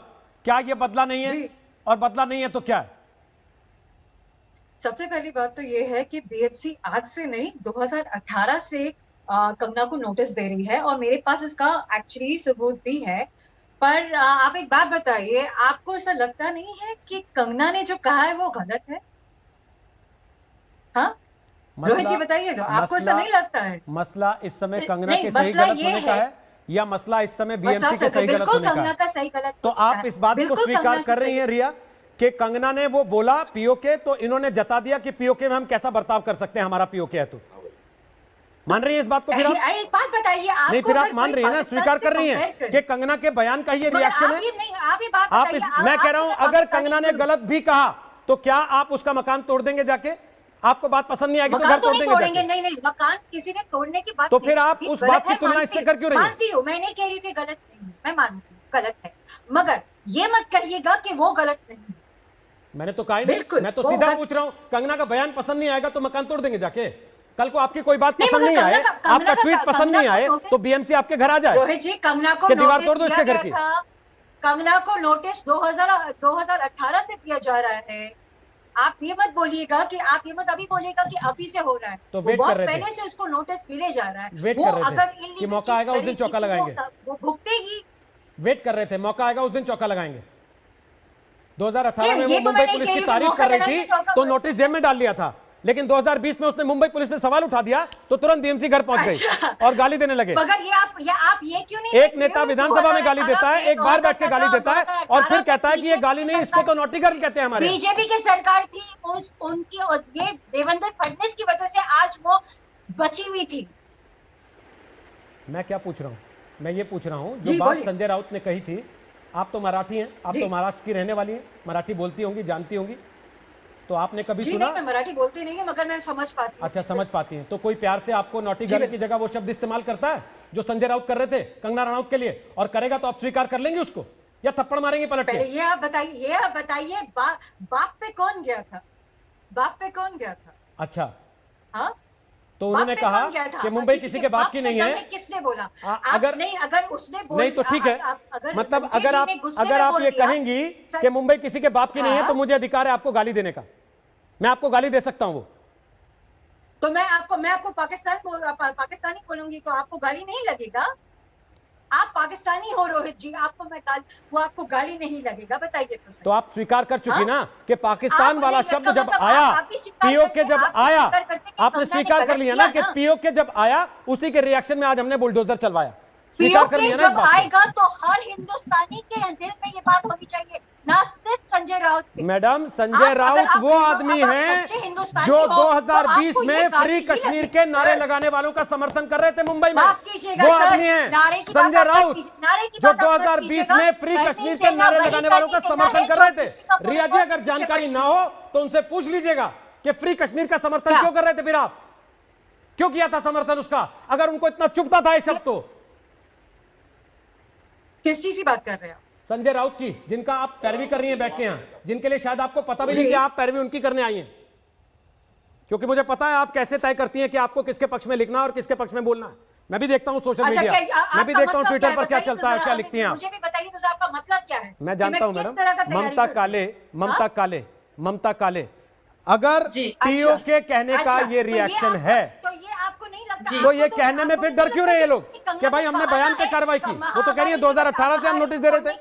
क्या ये बदला नहीं है? और बदला नहीं है तो क्या है? सबसे पहली बात तो ये है कि बीएमसी आज से नहीं 2018 से कंगना को नोटिस दे रही है और मेरे पास इसका एक्चुअली सबूत भी है। पर आप एक बात बताइए, आपको ऐसा लगता नहीं है कि कंगना ने जो कहा है वो गलत है? हाँ रोहित जी बताइए, तो आपको ऐसा नहीं लगता है? मसला इस समय कंगना के सही गलत होने का है या मसला इस समय बीएमसी के सही गलत होने का है? तो आप इस बात को स्वीकार कर रही हैं रिया कि कंगना ने वो बोला पीओके, तो इन्होंने जता दिया कि पीओके में हम कैसा बर्ताव कर सकते हैं, हमारा पीओके है। तो मान रही है इस बात को? फिर आप एक बात बताइए, नहीं फिर आप मान रही है ना, स्वीकार कर रही हैं कि कंगना के बयान का ये रिएक्शन है। आप मैं कह रहा हूं अगर कंगना ने गलत भी कहा तो क्या आप उसका मकान तोड़ देंगे जाके? आपको बात पसंद नहीं आएगी तो घर तोड़ देंगे? नहीं, मकान किसी ने तोड़ने की बात तो फिर आप उस बात की तुलना इससे कर क्यों रही हैं? मानती हूँ, मैं नहीं कह रही कि गलत नहीं, मैं मानती हूँ गलत है, मगर ये मत कहिएगा कि वो गलत नहीं। मैंने तो कहा ही नहीं, मैं तो सीधा पूछ रहा हूँ, कंगना का बयान पसंद नहीं आएगा तो मकान तोड़ देंगे जाके? कल को आपकी कोई बात पसंद नहीं आए, आपका ट्वीट पसंद नहीं आए, तो बीएमसी आपके घर आ जाए। रोहित जी, कंगना को दीवार तोड़ दो इसके घर की। कंगना को नोटिस 2018 से दिया जा रहा है। आप ये मत बोलिएगा कि आप ये मत अभी बोलिएगा कि अभी से हो रहा है। तो वेट कर रहे थे, पहले से उसको नोटिस मिले जा रहा है। वेट कर रहे थे कि मौका आएगा उस दिन चौका लगाएंगे। वो भुगतेगी। वेट कर रहे थे, मौका आएगा उस दिन चौका लगाएंगे। 2018 में वो मुंबई पुलिस की तारीफ कर रही थी तो नोटिस जेब में डाल लिया था, लेकिन 2020 में उसने मुंबई पुलिस पे सवाल उठा दिया तो तुरंत बीएमसी घर पहुंच गई और गाली देने लगे। मगर आप ये क्यों नहीं? एक नेता विधानसभा में गाली देता है, एक बार बैठ के गाली देता है और फिर कहता है कि ये गाली नहीं, इसको तो नॉटी गर्ल कहते हैं हमारे। बीजेपी की सरकार थी, उनकी और ये देवेंद्र फडणवीस की वजह से आज वो बची हुई थी। मैं क्या पूछ रहा हूँ, मैं ये पूछ रहा हूँ जो बात संजय राउत ने कही थी, आप तो मराठी हैं, आप तो महाराष्ट्र की रहने वाली हैं, मराठी बोलती होंगी, जानती होंगी, तो आपने कभी सुना? नहीं, मैं मराठी बोलती नहीं है मगर मैं समझ पाती हूँ। अच्छा, समझ पाती हैं। तो कोई प्यार से आपको नॉटी गर्ल की जगह वो शब्द इस्तेमाल करता है जो संजय राउत कर रहे थे कंगना रनौत के लिए, और करेगा तो आप स्वीकार कर लेंगे उसको या थप्पड़ मारेंगे पलट के? ये आप बताइए बाप पे कौन गया था? बाप पे कौन गया था? अच्छा, हाँ, तो उन्होंने कहा कि मुंबई किसी के बाप की नहीं है। किसने बोला? अगर उसने बोल नहीं तो ठीक है, मतलब अगर आप ये कहेंगी कि मुंबई किसी के बाप की नहीं है तो मुझे अधिकार है आपको गाली देने का, मैं आपको गाली दे सकता हूं। वो तो मैं आपको पाकिस्तानी बोलूंगी तो आपको गाली नहीं लगेगा? आप पाकिस्तानी हो रोहित जी, आपको गाली नहीं लगेगा? बताइए तो आप स्वीकार कर चुकी ना कि पाकिस्तान वाला शब्द जब आया, पीओके जब आया, आपने स्वीकार कर लिया ना कि पीओके जब आया उसी के रिएक्शन में आज हमने बुलडोजर चलवाया। स्वीकार कर लिया ना? जब आएगा तो हर हिंदुस्तानी के दिल में ये बात होनी चाहिए, ना सिर्फ संजय राउत। मैडम, संजय राउत वो आदमी हैं जो 2020 में फ्री कश्मीर के नारे लगाने वालों का समर्थन कर रहे थे मुंबई में। वो आदमी हैं संजय राउत जो 2020 में फ्री कश्मीर के नारे लगाने वालों का समर्थन कर रहे थे। रिया जी, अगर जानकारी ना हो तो उनसे पूछ लीजिएगा कि फ्री कश्मीर का समर्थन क्यों कर रहे थे, फिर आप क्यों किया था समर्थन उसका, अगर उनको इतना चुभता था ये शब्द तो? किस चीज की बात कर रहे हैं? संजय राउत की, जिनका आप पैरवी कर रही हैं बैठ के यहाँ, जिनके लिए शायद आपको पता भी नहीं कि आप पैरवी उनकी करने आई हैं, क्योंकि मुझे पता है आप कैसे तय करती हैं कि आपको किसके पक्ष में लिखना और किसके पक्ष में बोलना है। मैं भी देखता हूं सोशल मीडिया, मैं भी देखता हूं ट्विटर पर क्या चलता है, क्या लिखती हैं आप। मुझे भी बताइए तो आपका मतलब क्या है? मैं जानता हूं मैडम, ममता काले, अगर पीओके कहने का ये रिएक्शन है तो ये कहने में फिर डर क्यों रहे ये लोग कि भाई हमने बयान पे कार्रवाई की? वो तो कह रही है 2018 से हम नोटिस दे रहे थे।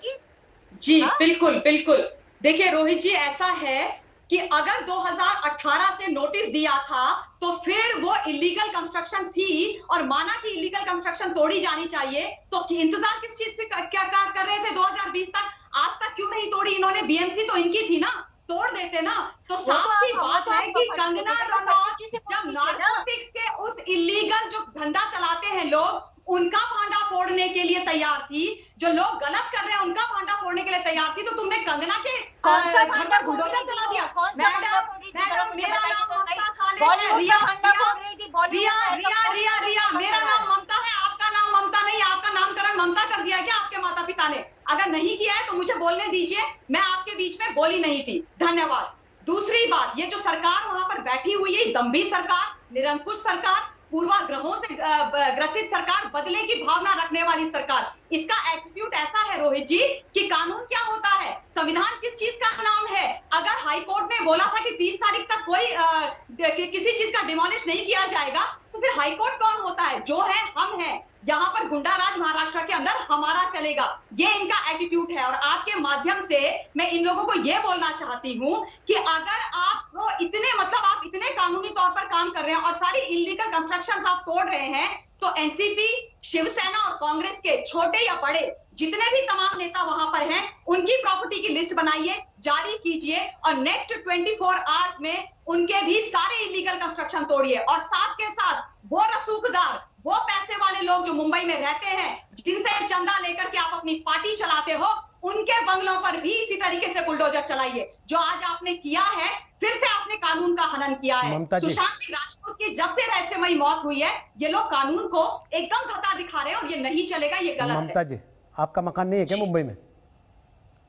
जी बिल्कुल बिल्कुल। देखिए रोहित जी, ऐसा है कि अगर 2018 से नोटिस दिया था तो फिर वो इलीगल कंस्ट्रक्शन थी और माना कि इलीगल कंस्ट्रक्शन तोड़ी जानी चाहिए, तो इंतजार किस चीज से क्या कर रहे थे 2020 तक? आज तक क्यों नहीं तोड़ी इन्होंने? बीएमसी तो इनकी थी ना, तोड़ देते ना। तो साफ सी बात है कि कंगना रनौत जब नारकोटिक्स के उस इलीगल जो धंधा चलाते हैं लोग, उनका भांडा फोड़ने के लिए तैयार थी। जो लोग गलत कर रहे हैं उनका भांडा फोड़ने के लिए तैयार थी, तो तुमने कंगना के कौन सा घर भांडा पर बुलडोजर चला दिया। कौन सा भांडा फोड़ रही थी? मैडम, मुझे मेरा बताइए नाम तो सही। ममता खालिद है। बॉलीवुड रिया का भांडा फोड़ रही थी, बॉलीवुड रिया का ऐसा रिया रिया रिया कौन सा मेरा रहा है? नाम ममता है, आपका नाम ममता नहीं। आपका नामकरण ममता कर दिया है क्या आपके माता पिता ने? अगर नहीं किया है तो मुझे बोलने दीजिए, मैं आपके बीच में बोली नहीं थी। धन्यवाद। दूसरी बात, ये जो सरकार वहां पर बैठी हुई है, दम्भी सरकार, निरंकुश सरकार, पूर्वाग्रहों से ग्रसित सरकार, बदले की भावना रखने वाली सरकार, इसका एटीट्यूड ऐसा है रोहित जी कि कानून क्या होता है, संविधान किस चीज का नाम है। अगर हाई कोर्ट ने बोला था कि 30 तारीख तक कोई किसी चीज का डिमोलिश नहीं किया जाएगा, तो फिर हाई कोर्ट कौन होता है? जो है हम हैं। यहाँ पर गुंडा राज महाराष्ट्र के अंदर हमारा चलेगा, ये इनका एटीट्यूड है। और आपके माध्यम से मैं इन लोगों को ये बोलना चाहती हूँ कि अगर आपको इतने आप इतने कानूनी तौर पर काम कर रहे हैं और सारी इलीगल कंस्ट्रक्शंस आप तोड़ रहे हैं, तो एनसीपी, शिवसेना और कांग्रेस के छोटे या बड़े जितने भी तमाम नेता वहां पर हैं, उनकी प्रॉपर्टी की लिस्ट बनाइए, जारी कीजिए और नेक्स्ट 24 आवर्स में उनके भी सारे इलीगल कंस्ट्रक्शन तोड़िए। और साथ के साथ वो रसूखदार, वो पैसे वाले लोग जो मुंबई में रहते हैं, जिनसे चंदा लेकर के आप अपनी पार्टी चलाते हो, उनके बंगलों पर भी इसी तरीके से बुलडोजर चलाइए। जो आज आपने किया है, फिर से आपने कानून का हनन किया है। सुशांत सिंह राजपूत की जब से रहस्यमयी मौत हुई है, ये लोग कानून को एकदम धता दिखा रहे हैं और ये नहीं चलेगा, ये गलत है। ममता जी, आपका मकान नहीं है क्या मुंबई में?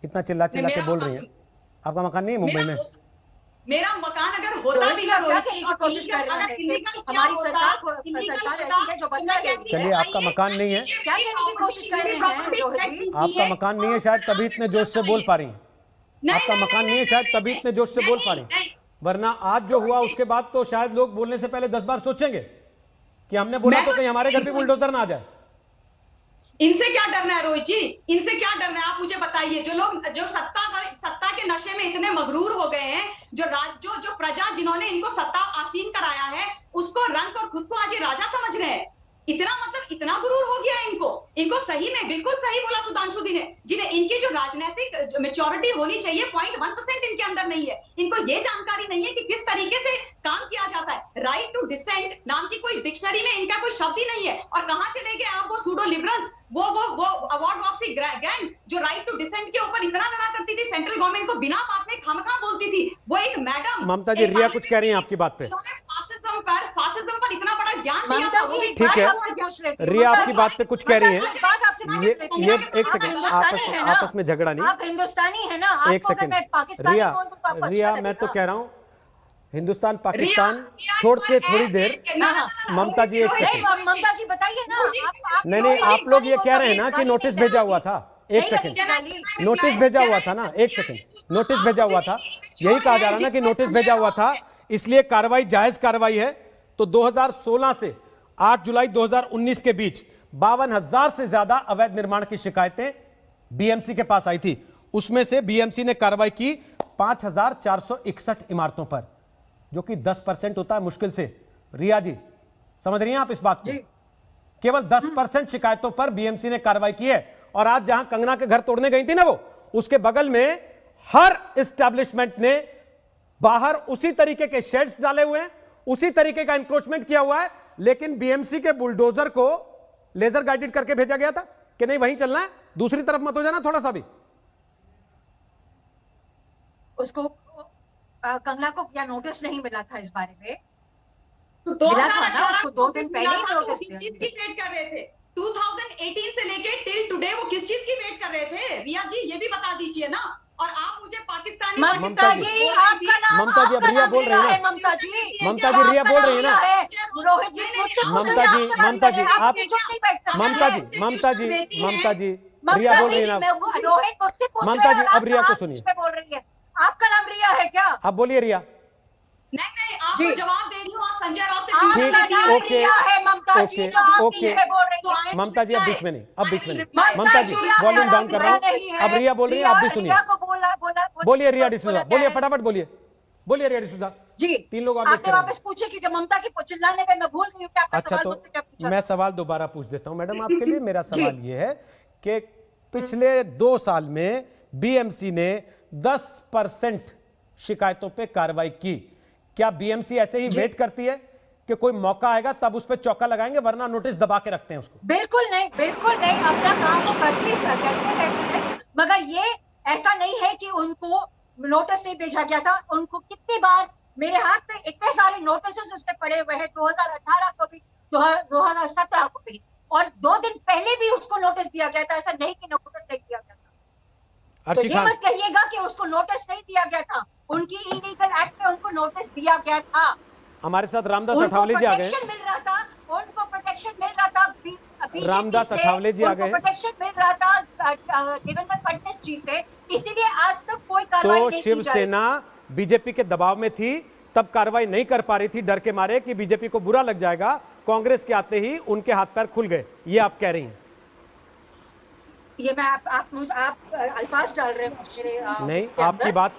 इतना चिल्ला चिल्ला के बोल रही हैं, आपका मकान नहीं है मुंबई में? मेरा मकान अगर होता भी ना, क्या कहने की कोशिश कर रहे हैं? हमारी सरकार ऐसी है जो बदला लेती है। चलिए, आपका मकान नहीं है, क्या कहने की कोशिश कर रहे हैं रोहित जी? आपका मकान नहीं है, शायद तभी इतने जोश से बोल पा रही हैं। आपका मकान नहीं है, शायद तभी इतने जोश से बोल पा रही हैं। वरना आज जो हुआ उसके बाद तो शायद लोग बोलने से पहले 10 बार सोचेंगे कि हमने बोला तो कहीं हमारे घर भी बुलडोजर ना आ जाए। इनसे क्या डरना है रोहित जी? इनसे क्या डरना है? आप मुझे बताइए। जो लोग जो सत्ता के नशे में इतने मगरूर हो गए हैं, जो प्रजा जिन्होंने इनको सत्ता आसीन कराया है, उसको रंग और खुद को आज ये राजा समझ रहे हैं। इतना गुरूर हो गया है इनको सही में बिल्कुल सही बोला सुधांशु जी ने, जिन्हें इनकी जो राजनीतिक मेच्योरिटी होनी चाहिए 0.1% इनके अंदर नहीं है। इनको ये जानकारी नहीं है कि किस तरीके से काम किया जाता है। राइट टू डिसेंट नाम की कोई डिक्शनरी में इनका कोई शब्द ही नहीं है। और कहां चले गए आप, वो सूडो लिबरल्स, वो अवार्ड वापसी गैंग जो राइट टू डिसेंट के ऊपर इतना लड़ा करती थी, सेंट्रल गवर्नमेंट को बिना बात में खामखा बोलती थी। वो एक मैडम ममता जी, रिया कुछ कह रही हैं आपकी बात पे। फासिज्म पर इतना बड़ा ज्ञान दिया था। ठीक है, रिया आपकी बात पे कुछ कह रही हैं। ये एक सेकंड, आपस में झगड़ा नहीं। आप हिंदुस्तानी है ना? एक सेकंड, रिया मैं तो कह रहा हूँ हिंदुस्तान पाकिस्तान छोड़ के थोड़ी देर। ममता जी एक सेकंड, ममता जी बताइए ना। नहीं, आप लोग ये कह रहे हैं ना कि नोटिस भेजा हुआ था। एक सेकंड, नोटिस भेजा हुआ था ना, एक सेकंड, नोटिस भेजा हुआ था, यही कहा जा रहा है ना कि नोटिस भेजा हुआ था, इसलिए कार्रवाई जायज कार्रवाई है। तो 2016 से 8 जुलाई 2019 के बीच 52,000 से ज्यादा अवैध निर्माण की शिकायतें बीएमसी के पास आई थी। उसमें से बीएमसी ने कार्रवाई की 5,461 इमारतों पर, जो कि 10% होता है मुश्किल से। रिया जी, समझ रही हैं आप इस बात को? केवल 10% शिकायतों पर बीएमसी ने कार्रवाई की है। और आज जहां कंगना के घर तोड़ने गई थी ना, वो उसके बगल में हर एस्टैब्लिशमेंट ने बाहर उसी तरीके के शेड्स डाले हुए हैं, उसी तरीके का एनक्रोचमेंट किया हुआ है, लेकिन बीएमसी के बुलडोजर को लेजर गाइडेड करके भेजा गया था कि नहीं वहीं चलना है, दूसरी तरफ मत हो जाना थोड़ा सा भी। उसको कंगना को क्या नोटिस नहीं मिला था इस बारे में? मिला था ना उसको 2 दिन पहले ही नोटिस किस चीज की वेट कर रहे थे? 2018 से लेके टिल टुडे वो किस चीज की वेट कर रहे थे? रिया जी ये भी बता दीजिए ना। और आप मुझे पाकिस्तानी ममता जी, आपका नाम, ममता जी, अब रिया बोल रही है ना। ममता जी, रिया बोल रही है ना। रोहित जी मुझसे ममता जी, आप ममता जी, रिया बोल रही है ना। रोहित मुझसे पूछ रहे हैं, ममता जी, अब रिया को सुनिए। बोल रही है, आपका नाम रिया है क्या? आप बोलिए रिया। नहीं, आपको जवाब दे रही हूँ। आप संजय राउत से ओके, ममता जी अब बीच में नहीं, ममता जी वॉल्यूम डाउन कर रहा हूँ। अब रिया बोल रही है, आप भी सुनिए। बोलिए रिया डिसूजा, बोलिए फटाफट बोलिए रिया डिसूजा जी। 3 लोग आपने वापस पूछे कि जब ममता की चिल्लाने पे मैं भूल गई कि आपका अच्छा, सवाल तो मुझसे क्या पूछा? मैं सवाल दोबारा पूछ देता हूं मैडम आपके लिए। मेरा सवाल ये है कि पिछले 2 साल में बीएमसी ने 10% शिकायतों पे कार्रवाई की। क्या बीएमसी ऐसे ही वेट करती है कि कोई मौका आएगा तब उस पर चौका लगाएंगे, वरना नोटिस दबा के रखते हैं उसको? बिल्कुल नहीं, बिल्कुल नहीं। अपना काम वो करते रहते हैं, मगर ये ऐसा नहीं है कि उनको नोटिस नहीं भेजा गया था। उनको कितनी बार, मेरे हाथ में इतने सारे नोटिस उसके पड़े हुए हैं, 2018 को भी, 2017 को भी, और 2 दिन पहले भी उसको नोटिस दिया गया था। ऐसा नहीं कि नोटिस नहीं दिया गया था। तो ये मत कहिएगा कि उसको नोटिस नहीं दिया गया था। उनकी इलीगल एक्ट में उनको नोटिस दिया गया था। हमारे साथ रामदास अठावले जी आ गए। प्रोटेक्शन मिल रहा था, उनको प्रोटेक्शन मिल रहा था रामदास अठावले जी आ गए। प्रोटेक्शन मिल रहा था देवेंद्र फडणवीस जी से, इसीलिए आज तक कोई कार्रवाई नहीं की जा रही। शिवसेना बीजेपी के दबाव में थी, तब कार्रवाई नहीं कर पा रही थी, डर के मारे कि बीजेपी को बुरा लग जाएगा। कांग्रेस के आते ही उनके हाथ पैर खुल गए, ये आप कह रही हैं? ये मैं आप अल्फाज डाल रहे हैं मेरे नहीं, आपकी बात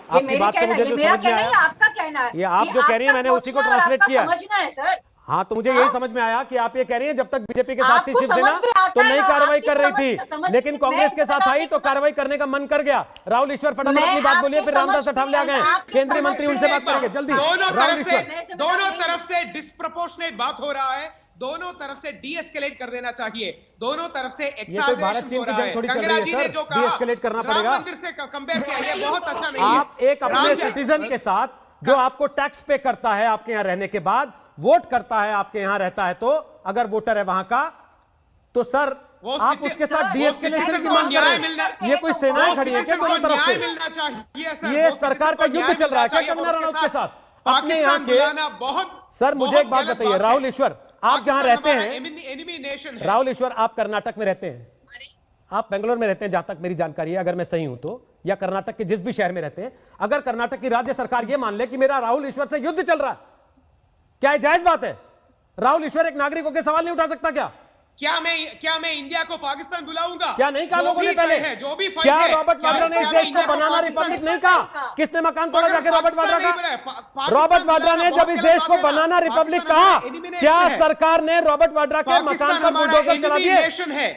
से मुझे जो समझ में आया, आपका कहना है, ये आप जो कह रही हैं मैंने उसी को ट्रांसलेट किया। समझना है सर। हाँ, तो मुझे यही समझ में आया कि आप ये कह रही हैं जब तक बीजेपी के साथ थी शिवसेना तो नहीं कार्रवाई कर रही थी, लेकिन कांग्रेस के साथ आई तो कार्रवाई करने का मन कर गया। राहुल ईश्वर फटाफट अपनी बात बोलिए, फिर रामदास अठावले आ गए, केंद्रीय मंत्री, उनसे बात करेंगे जल्दी। दोनों तरफ से डिस्प्रपोर्शनेट बात हो रहा है, दोनों तरफ से डीएस्केलेट कर देना चाहिए, दोनों तरफ से भारत चीन की जंग थोड़ी चल रही है सर, डीएस्केलेट करना पड़ेगा। राम मंदिर से कंपेयर किया, ये बहुत अच्छा नहीं है। आप एक अपने सिटीजन के साथ जो आपको टैक्स पे करता है, आपके यहाँ रहने के बाद वोट करता है, आपके यहाँ रहता है, तो अगर वोटर है वहां का, तो सर आप उसके साथ डीएस्केलेशन की मांग कर रहे हैं। ये कोई सेनाएं खड़ी है क्या दोनों तरफ से? ये सरकार का युद्ध चल रहा है क्या कंगना रनौत के साथ अपने यहाँ के? बहुत सर मुझे एक बात बताइए, राहुल ईश्वर, आप जहां रहते हैं, राहुल ईश्वर आप कर्नाटक में रहते हैं, आप बेंगलोर में रहते हैं जहां तक मेरी जानकारी है, अगर मैं सही हूं तो, या कर्नाटक के जिस भी शहर में रहते हैं, अगर कर्नाटक की राज्य सरकार यह मान ले कि मेरा राहुल ईश्वर से युद्ध चल रहा है, क्या जायज बात है? राहुल ईश्वर एक नागरिक होकर सवाल नहीं उठा सकता क्या? क्या मैं इंडिया को पाकिस्तान बुलाऊंगा? क्या नहीं कहा लोगों ने पहले? क्या रॉबर्ट वाड्रा ने इस देश को बनाना रिपब्लिक नहीं कहा? किसने मकान तोड़ा जाके रॉबर्ट वाड्रा का? रॉबर्ट वाड्रा ने जब इस देश को बनाना रिपब्लिक कहा, क्या सरकार ने रॉबर्ट वाड्रा के मकान पर बुलडोजर चला दिए?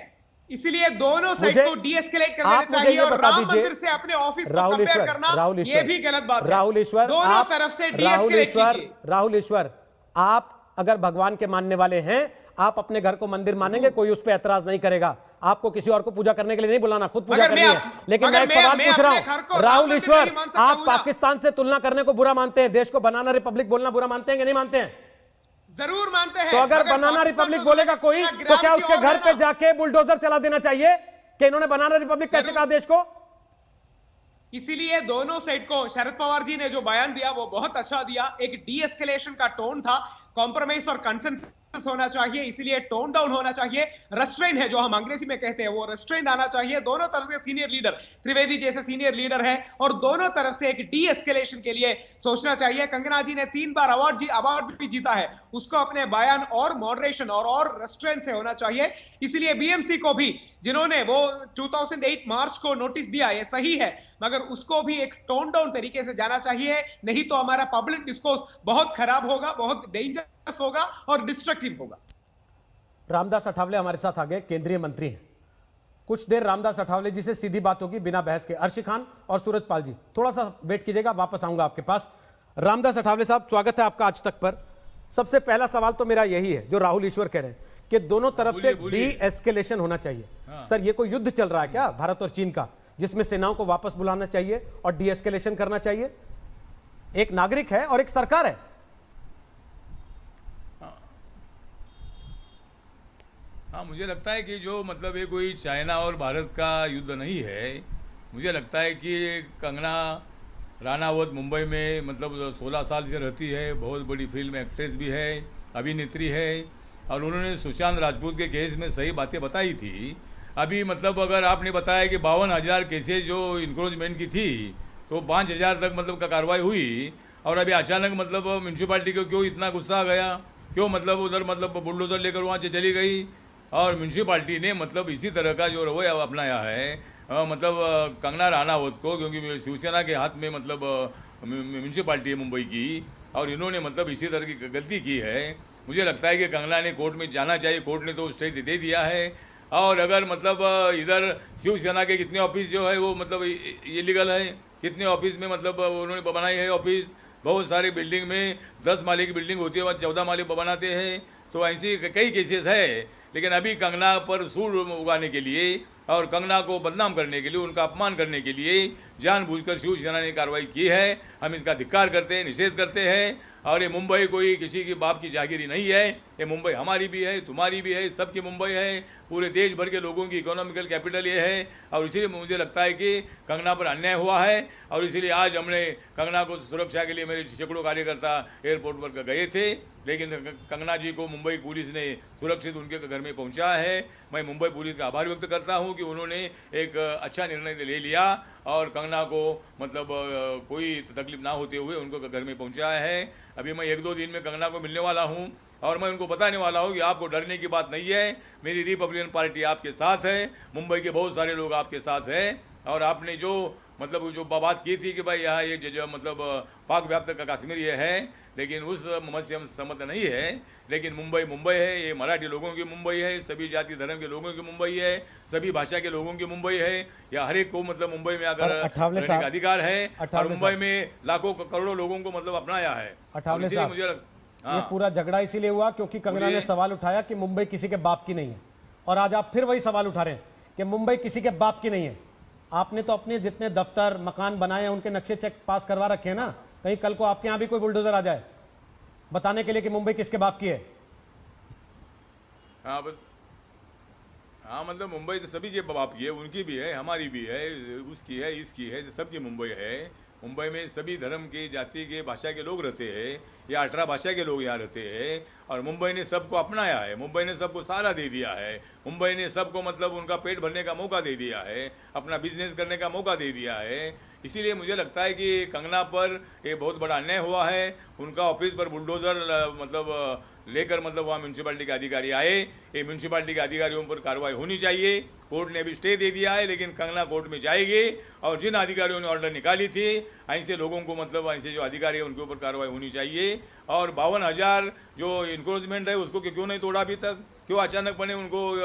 इसलिए दोनों साइड को डीएस्केलेट कर देना चाहिए और राम मंदिर से अपने ऑफिस को कंपेयर करना ये भी गलत बात है। राहुल ईश्वर, दोनों तरफ से डीएस्केलेट कीजिए। राहुल ईश्वर, आप अगर भगवान के मानने वाले हैं, आप अपने घर को मंदिर मानेंगे, कोई उस पर ऐतराज नहीं करेगा। आपको किसी और को पूजा करने के लिए नहीं बुलाना, खुद पूजा करनी है। लेकिन मैं एक सवाल पूछ रहा हूं, राहुल ईश्वर, आप पाकिस्तान से तुलना करने को बुरा मानते हैं, देश को बनाना रिपब्लिक बोलना बुरा मानते हैं कि नहीं मानते हैं? जरूर मानते हैं। तो अगर बनाना रिपब्लिक बोलेगा कोई, तो क्या उसके घर पे जाके बुलडोजर चला देना चाहिए कि इन्होंने बनाना रिपब्लिक कैसे कहा देश को? इसीलिए दोनों साइड को, शरद पवार जी ने जो बयान दिया वो बहुत अच्छा दिया, एक डीएस्केलेशन का टोन था, कॉम्प्रोमाइज और कंसेंसस होना चाहिए, इसीलिए टोन डाउन होना चाहिए, रेस्ट्रेन है जो हम अंग्रेजी में कहते हैं, वो रेस्ट्रेन आना चाहिए। दोनों तरफ से सीनियर लीडर, त्रिवेदी जैसे सीनियर लीडर है, और दोनों तरफ से एक डी एस्केलेशन के लिए सोचना चाहिए। कंगना जी ने 3 बार अवार्ड भी जीता है, उसको अपने बयान और मॉडरेशन और रेस्ट्रेन से होना चाहिए। इसलिए बीएमसी को भी, जिन्होंने वो 2008 मार्च को नोटिस दिया, ये सही है, मगर उसको भी एक टोन डाउन तरीके से जाना चाहिए, नहीं तो हमारा पब्लिक डिस्कोर्स बहुत खराब होगा, बहुत डेंजरस होगा और डिस्ट्रक्टिव होगा। रामदास अठावले हमारे साथ आ गए, केंद्रीय मंत्री हैं। कुछ देर रामदास अठावले जी से सीधी बात होगी बिना बहस के। अर्शी खान और सूरजपाल जी थोड़ा सा वेट कीजिएगा, वापस आऊंगा आपके पास। रामदास अठावले साहब, स्वागत है आपका आज तक पर। सबसे पहला सवाल तो मेरा यही है जो राहुल ईश्वर कह रहे हैं कि दोनों तरफ से डी एस्केलेशन होना चाहिए। सर ये कोई युद्ध चल रहा है क्या भारत और चीन का, जिसमें सेनाओं को वापस बुलाना चाहिए और डी एस्केलेशन करना चाहिए? एक नागरिक है और एक सरकार है। हाँ, मुझे लगता है कि जो मतलब ये कोई चाइना और भारत का युद्ध नहीं है। मुझे लगता है कि कंगना रानावत मुंबई में मतलब 16 साल से रहती है, बहुत बड़ी फिल्म एक्ट्रेस भी है, अभिनेत्री है, और उन्होंने सुशांत राजपूत के केस में सही बातें बताई थी। अभी मतलब अगर आपने बताया कि 52,000 केसेज जो इंक्रोचमेंट की थी, तो 5,000 तक मतलब का कार्रवाई हुई, और अभी अचानक मतलब म्यूनसिपालिटी को क्यों इतना गुस्सा आ गया, क्यों मतलब उधर मतलब बुलडोजर लेकर वहाँ से चली गई, और म्यूनसिपालिटी ने मतलब इसी तरह का जो रवैया अपनाया है मतलब कंगना रानावत को, क्योंकि शिवसेना के हाथ में मतलब म्यूनसिपालिटी है मुंबई की, और इन्होंने मतलब इसी तरह की गलती की है। मुझे लगता है कि कंगना ने कोर्ट में जाना चाहिए, कोर्ट ने तो स्टे दे दिया है। और अगर मतलब इधर शिवसेना के कितने ऑफिस जो है वो मतलब इलीगल है, कितने ऑफिस में मतलब उन्होंने बनाई है ऑफिस, बहुत सारी बिल्डिंग में 10 माले की बिल्डिंग होती है, वहाँ 14 माले बनाते हैं। तो ऐसी कई केसेस है। लेकिन अभी कंगना पर सूर उगाने के लिए और कंगना को बदनाम करने के लिए, उनका अपमान करने के लिए जानबूझकर शिवसेना ने कार्रवाई की है। हम इसका धिक्कार करते हैं, निषेध करते हैं। और ये मुंबई कोई किसी की बाप की जागीरी नहीं है। ये मुंबई हमारी भी है, तुम्हारी भी है, सबकी मुंबई है, पूरे देश भर के लोगों की इकोनॉमिकल कैपिटल ये है। और इसीलिए मुझे लगता है कि कंगना पर अन्याय हुआ है। और इसीलिए आज हमने कंगना को सुरक्षा के लिए मेरे सैकड़ों कार्यकर्ता एयरपोर्ट पर गए थे, लेकिन कंगना जी को मुंबई पुलिस ने सुरक्षित उनके घर में पहुंचाया है। मैं मुंबई पुलिस का आभार व्यक्त करता हूं कि उन्होंने एक अच्छा निर्णय ले लिया और कंगना को मतलब कोई तकलीफ ना होते हुए उनको घर में पहुंचाया है। अभी मैं 1-2 दिन में कंगना को मिलने वाला हूं और मैं उनको बताने वाला हूं कि आपको डरने की बात नहीं है। मेरी रिपब्लिकन पार्टी आपके साथ है, मुंबई के बहुत सारे लोग आपके साथ हैं। और आपने जो मतलब जो बात की थी कि भाई यहाँ ये मतलब पाक व्याप्त का कश्मीर ये है, लेकिन उस मत से हम सहमत नहीं है। लेकिन मुंबई मुंबई है, ये मराठी लोगों की मुंबई है, सभी जाति धर्म के लोगों की मुंबई है, सभी भाषा के लोगों की मुंबई है। या हर एक को मतलब मुंबई में आकर रहने का अधिकार है। और मुंबई में लाखों करोड़ों लोगों को मतलब अपनाया है। अठावले मुझे ये पूरा झगड़ा इसीलिए हुआ क्योंकि कंगना ने सवाल उठाया कि मुंबई किसी के बाप की नहीं है। और आज आप फिर वही सवाल उठा रहे हैं कि मुंबई किसी के बाप की नहीं है। आपने तो अपने जितने दफ्तर मकान बनाए हैं उनके नक्शे चेक पास करवा रखे हैं ना। कहीं कल को आपके यहाँ भी कोई बुलडोजर आ जाए बताने के लिए कि मुंबई किसके बाप की है। हाँ मतलब मुंबई तो सभी के बाप की है, उनकी भी है, हमारी भी है, उसकी है, इसकी है, सबकी मुंबई है। मुंबई में सभी धर्म के, जाति के, भाषा के लोग रहते हैं या 18 भाषा के लोग यहाँ रहते हैं। और मुंबई ने सबको अपनाया है, मुंबई ने सबको सहारा दे दिया है, मुंबई ने सबको मतलब उनका पेट भरने का मौका दे दिया है, अपना बिजनेस करने का मौका दे दिया है। इसीलिए मुझे लगता है कि कंगना पर ये बहुत बड़ा अन्याय हुआ है। उनका ऑफिस पर बुलडोजर मतलब लेकर मतलब वहाँ म्यूनसिपालिटी के अधिकारी आए। ये म्यूनसिपालिटी के अधिकारियों पर कार्रवाई होनी चाहिए। कोर्ट ने अभी स्टे दे दिया है, लेकिन कंगना कोर्ट में जाएगी और जिन अधिकारियों ने ऑर्डर निकाली थी ऐसे लोगों को मतलब ऐसे जो अधिकारी है उनके ऊपर कार्रवाई होनी चाहिए। और 52,000 जो इंक्रोचमेंट है उसको क्यों नहीं तोड़ा अभी तक? क्यों अचानकपणे उनको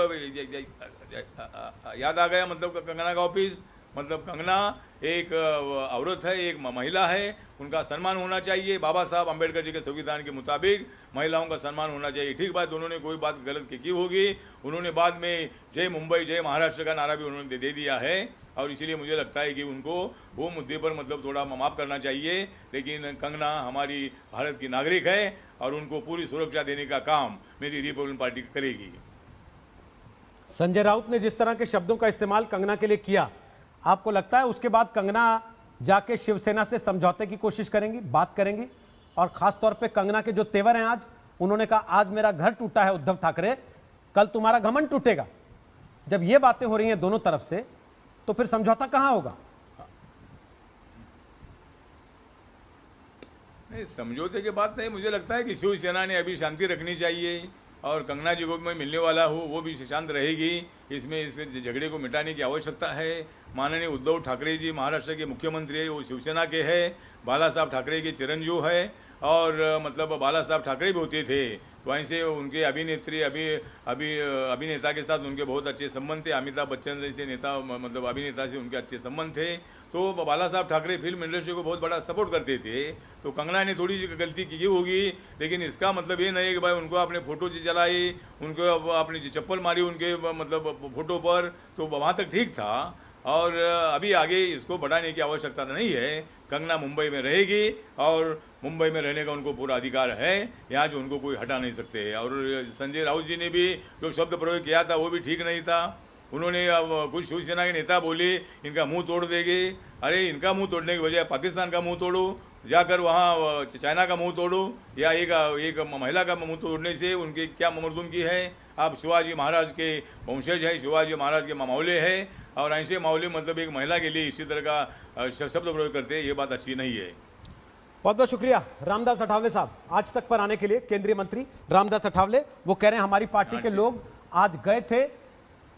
याद आ गया मतलब कंगना का ऑफिस? मतलब कंगना एक औरत है, एक महिला है, उनका सम्मान होना चाहिए। बाबा साहब अम्बेडकर जी के संविधान के मुताबिक महिलाओं का सम्मान होना चाहिए। ठीक बात, उन्होंने कोई बात गलत की होगी, उन्होंने बाद में जय मुंबई जय महाराष्ट्र का नारा भी उन्होंने दे दिया है। और इसीलिए मुझे लगता है कि उनको वो मुद्दे पर मतलब थोड़ा माफ़ करना चाहिए। लेकिन कंगना हमारी भारत की नागरिक है और उनको पूरी सुरक्षा देने का काम मेरी रिपब्लिकन पार्टी करेगी। संजय राउत ने जिस तरह के शब्दों का इस्तेमाल कंगना के लिए किया, आपको लगता है उसके बाद कंगना जाके शिवसेना से समझौते की कोशिश करेंगी, बात करेंगी? और खास तौर पे कंगना के जो तेवर हैं आज, उन्होंने कहा आज मेरा घर टूटा है उद्धव ठाकरे, कल तुम्हारा घमंड टूटेगा। जब ये बातें हो रही हैं दोनों तरफ से, तो फिर समझौता कहां होगा? नहीं, समझौते की बात नहीं। मुझे लगता है कि शिवसेना ने अभी शांति रखनी चाहिए और कंगना जी को मैं मिलने वाला हूँ, वो भी शांत रहेगी। इसमें इस झगड़े को मिटाने की आवश्यकता है। माननीय उद्धव ठाकरे जी महाराष्ट्र के मुख्यमंत्री है, वो शिवसेना के हैं, बाला साहब ठाकरे के चिरंजीव है। और मतलब बाला साहब ठाकरे भी होते थे, तो वहीं से उनके अभिनेता के साथ उनके बहुत अच्छे संबंध थे। अमिताभ बच्चन जैसे नेता मतलब अभिनेता से उनके अच्छे संबंध थे। तो बाला साहब ठाकरे फिल्म इंडस्ट्री को बहुत बड़ा सपोर्ट करते थे। तो कंगना ने थोड़ी सी गलती की होगी, लेकिन इसका मतलब ये नहीं है कि भाई उनको आपने फोटो जलाई, उनको आपने चप्पल मारी उनके मतलब फोटो पर, तो वहाँ तक ठीक था। और अभी आगे इसको बढ़ाने की आवश्यकता नहीं है। कंगना मुंबई में रहेगी और मुंबई में रहने का उनको पूरा अधिकार है, यहाँ से उनको कोई हटा नहीं सकते। और संजय राउत जी ने भी जो शब्द प्रयोग किया था वो भी ठीक नहीं था। उन्होंने कुछ शिवसेना के नेता बोले इनका मुंह तोड़ देंगे। अरे इनका मुंह तोड़ने की बजाय पाकिस्तान का मुंह तोड़ो, जाकर वहाँ चाइना का मुंह तोड़ो, या एक महिला का मुंह तोड़ने से उनकी क्या मर्दूम की है? आप शिवाजी महाराज के वंशज है, शिवाजी महाराज के मामौले है, और ऐसे मामले मतलब एक महिला के लिए इसी तरह का शब्द प्रयोग करते हैं, ये बात अच्छी नहीं है। बहुत बहुत शुक्रिया रामदास अठावले साहब आज तक पर आने के लिए। केंद्रीय मंत्री रामदास अठावले वो कह रहे हैं हमारी पार्टी के लोग आज गए थे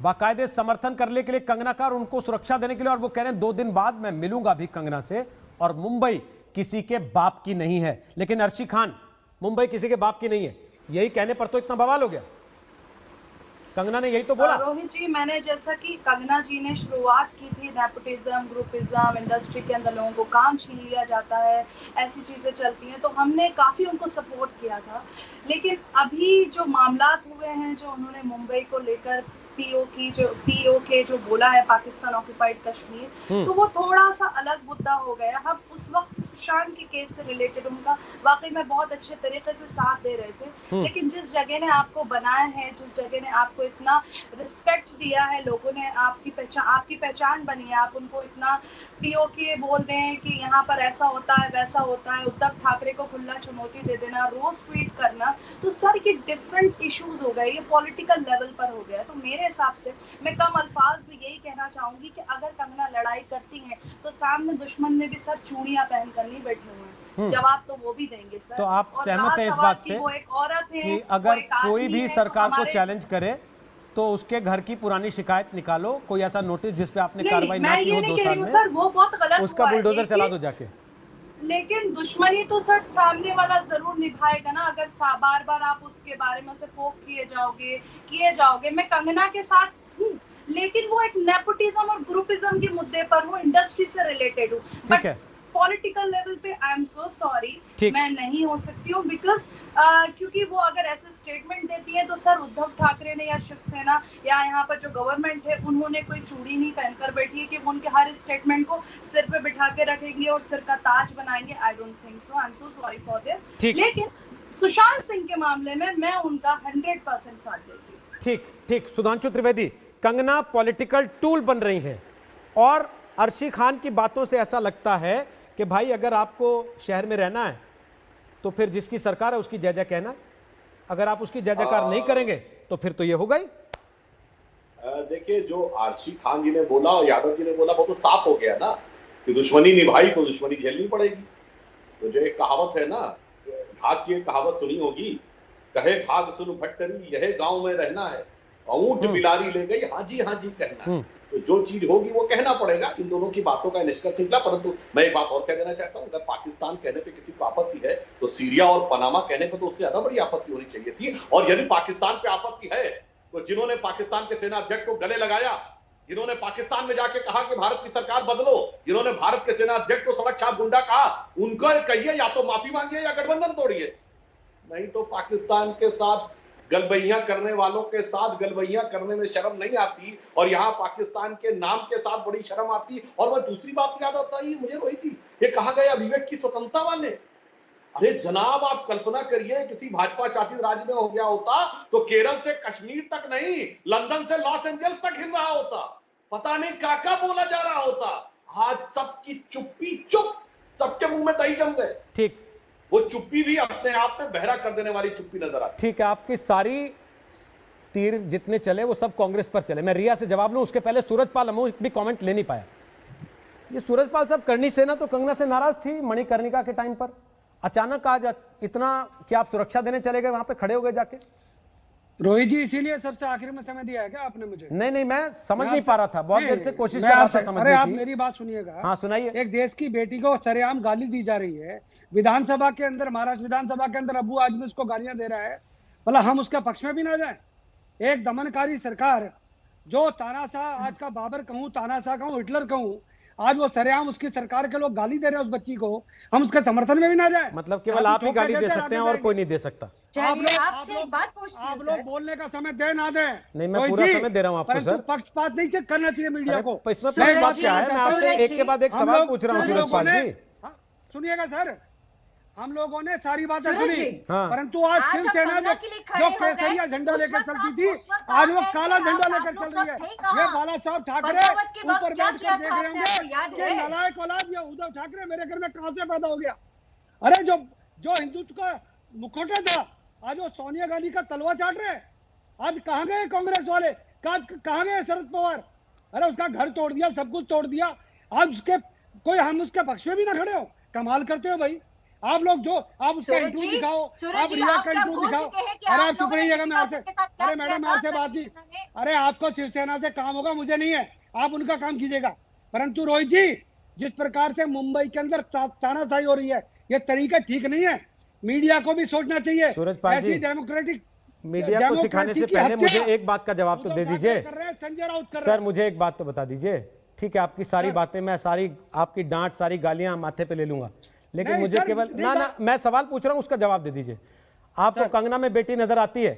बाकायदे समर्थन करने के लिए कंगना का और उनको सुरक्षा देने के लिए, और वो कह रहे हैं 2 दिन बाद मैं मिलूंगा भी कंगना से, और मुंबई किसी के बाप की नहीं है। लेकिन अर्शी खान, मुंबई किसी के बाप की नहीं है, यही कहने पर तो इतना बवाल हो गया। कंगना ने यही तो बोला। रोहित जी, मैंने जैसा कि कंगना जी ने शुरुआत की थी, नेपोटिज्म, ग्रुपिज्म, इंडस्ट्री के अंदर लोगों को काम छीन लिया जाता है, ऐसी चीजें चलती हैं, तो हमने काफी उनको सपोर्ट किया था। लेकिन अभी जो मामलात हुए हैं, जो उन्होंने मुंबई को लेकर पीओके जो बोला है, पाकिस्तान ऑक्युपाइड कश्मीर, तो वो थोड़ा सा अलग मुद्दा हो गया। हम उस वक्त सुशांत के केस से रिलेटेड उनका वाकई में बहुत अच्छे तरीके से साथ दे रहे थे, लेकिन जिस जगह ने आपको बनाया है, जिस जगह ने आपको इतना रिस्पेक्ट दिया है, लोगों ने आपकी पहचान बनी है, आप उनको इतना पीओके बोल दें कि यहाँ पर ऐसा होता है वैसा होता है, उद्धव ठाकरे को खुला चुनौती दे देना, रोज ट्वीट करना, तो सर ये डिफरेंट इश्यूज हो गए, ये पॉलिटिकल लेवल पर हो गया। तो मेरे हिसाब से मैं कम अल्फाज में यही कहना चाहूंगी कि अगर कंगना लड़ाई करती हैं तो सामने दुश्मन ने भी सर चूड़ियां पहन कर नहीं बैठे हुए हैं, जवाब तो वो भी देंगे सर। तो आप सहमत हैं इस बात से वो एक औरत है कि अगर कोई भी सरकार को चैलेंज करे तो उसके घर की पुरानी शिकायत निकालो, कोई ऐसा नोटिस जिस पे आपने कार्रवाई ना की हो 2 साल में, सर वो बहुत गलत, उसका बुलडोजर चला दो जाके। लेकिन दुश्मनी तो सर सामने वाला जरूर निभाएगा ना, अगर बार बार आप उसके बारे में से पोक किए जाओगे। मैं कंगना के साथ हूँ, लेकिन वो एक नेपोटिज्म और ग्रुपिज्म के मुद्दे पर हूँ, इंडस्ट्री से रिलेटेड हूँ, बट पॉलिटिकल लेवल पे आई एम सो सॉरी मैं नहीं हो सकती हूँ, बिकॉज क्योंकि वो अगर ऐसे स्टेटमेंट देती है तो सर उद्धव ठाकरे ने या शिवसेना या यहाँ पर जो गवर्नमेंट है उन्होंने कोई चूड़ी नहीं पहनकर बैठी है कि वो उनके हर स्टेटमेंट को सिर पे बिठा के रखेंगे और सिर का ताज बनाएंगे। I don't think so, I am so sorry for this. लेकिन सुशांत सिंह के मामले में मैं उनका 100% साथ देती हूँ। ठीक। सुधांशु त्रिवेदी, कंगना पॉलिटिकल टूल बन रही है और अर्शी खान की बातों से ऐसा लगता है कि भाई अगर आपको शहर में रहना है तो फिर जिसकी सरकार है उसकी जय जय कहना, अगर आप उसकी जय जयकार नहीं करेंगे तो फिर तो ये होगा ही। देखिए, जो अर्शी खान जी ने बोला और यादव जी ने बोला वो तो साफ हो गया ना कि दुश्मनी निभाई तो दुश्मनी झेलनी पड़ेगी। तो जो एक कहावत है ना, घाघ की एक कहावत सुनी होगी, कहे घाघ सुन भट्टरी यह गांव में रहना है, ऊंट बिलारी ले गई हाँ जी कहना है। तो जो चीज होगी वो कहना पड़ेगा। इन दोनों की बातों का निष्कर्ष निकला। परंतु मैं एक बात और कह देना चाहता हूँ, अगर पाकिस्तान कहने पे किसी को आपत्ति है तो सीरिया और पनामा कहने पे तो उससे ज्यादा बड़ी आपत्ति होनी चाहिए थी। और यदि पाकिस्तान पे आपत्ति है तो जिन्होंने पाकिस्तान के सेना अध्यक्ष को गले लगाया, जिन्होंने पाकिस्तान में जाके कहा कि भारत की सरकार बदलो, जिन्होंने भारत के सेना अध्यक्ष को सड़क छाप गुंडा कहा, उनको कहिए या तो माफी मांगिए या गठबंधन तोड़िए। नहीं तो पाकिस्तान के साथ गलबैया करने वालों के साथ गलबैया करने में शर्म नहीं आती, और यहाँ पाकिस्तान के नाम के साथ बड़ी शर्म आती। और वह दूसरी बात याद आता है मुझे रोहित जी, ये कहा गया विवेक की स्वतंत्रता वाले। अरे जनाब, आप कल्पना करिए किसी भाजपा शासित राज्य में हो गया होता तो केरल से कश्मीर तक नहीं, लंदन से लॉस एंजल्स तक हिल रहा होता, पता नहीं क्या बोला जा रहा होता। आज सबकी चुप्पी चुप, सबके मुंह में दही जम गए। ठीक, वो चुप्पी भी अपने आप में बहरा कर देने वाली चुप्पी नजर आती। ठीक है, आपकी सारी तीर जितने चले वो सब कांग्रेस पर चले। मैं रिया से जवाब लूं उसके पहले सूरजपाल अमू भी कमेंट ले नहीं पाया। ये सूरजपाल साहब, करनी सेना तो कंगना से नाराज थी मणिकर्णिका के टाइम पर, अचानक आज इतना क्या आप सुरक्षा देने चले गए, वहां पे खड़े हो गए जाके? रोहित जी, इसीलिए सबसे आखिर में समय दिया है क्या आपने मुझे? नहीं, मैं समझ नहीं पा रहा था, बहुत देर से कोशिश कर रहा था समझने की। अरे आप मेरी बात सुनिएगा। हाँ सुनाइए। एक देश की बेटी को सरेआम गाली दी जा रही है विधानसभा के अंदर, महाराष्ट्र विधानसभा के अंदर अबू आजमी उसको गालियां दे रहा है, भला हम उसके पक्ष में भी ना जाए? एक दमनकारी सरकार जो तानाशाह, आज का बाबर कहूं, तानाशाह कहूं, हिटलर कहूं, आज वो सरेआम उसकी सरकार के लोग गाली दे रहे हैं उस बच्ची को, हम उसके समर्थन में भी ना जाए? मतलब केवल आप ही गाली दे सकते हैं और कोई नहीं दे सकता? आप लोग बोलने का समय दे ना दे। नहीं, मैं पूरा समय दे रहा हूँ आपको सर। पक्षपात नहीं चेक करना चाहिए मीडिया को। इसमें पक्षपात क्या है? मैं आपसे एक के बाद एक सवाल पूछ रहा हूँ सूरजपाल जी। सुनिएगा सर, हम लोगों ने सारी बातें सुनी, परंतु आज शिवसेना जो केसरिया झंडा लेकर चलती थी, आज वो काला झंडा लेकर चल रही है। ये बाला साहब ठाकरे ऊपर बैठ कर देख रहे होंगे कि नालायक औलाद, ये उद्धव ठाकरे मेरे घर में कहां से पैदा हो गया? अरे जो हिंदुत्व का मुखौटा था, आज वो सोनिया गांधी का तलवा चाट रहे। आज कहां गए कांग्रेस वाले, कहां गए शरद पवार? अरे उसका घर तोड़ दिया, सब कुछ तोड़ दिया, आज हम उसके पक्ष में भी ना खड़े हो। कमाल करते हो भाई आप लोग। जो आप उसका इंटरव्यू दिखाओ, आप रिया का इंटरव्यू दिखाओ। अरे आप चुप रहिएगा, मैं आपसे, अरे मैडम आपसे बात नहीं, अरे आपको शिवसेना से काम होगा, मुझे नहीं है, आप उनका काम कीजिएगा। परंतु रोहित जी, जिस प्रकार से मुंबई के अंदर तानाशाही हो रही है, ये तरीका ठीक नहीं है। मीडिया को भी सोचना चाहिए। ऐसी डेमोक्रेटिक मीडिया को सिखाने से पहले मुझे एक बात का जवाब तो दे दीजिए संजय राउत सर। मुझे एक बात तो बता दीजिए, ठीक है आपकी सारी बातें मैं सारी आपकी डांट सारी गालियां माथे पे ले लूंगा, लेकिन मुझे केवल ना मैं सवाल पूछ रहा हूं उसका जवाब दे दीजिए। आपको कंगना में बेटी नजर आती है,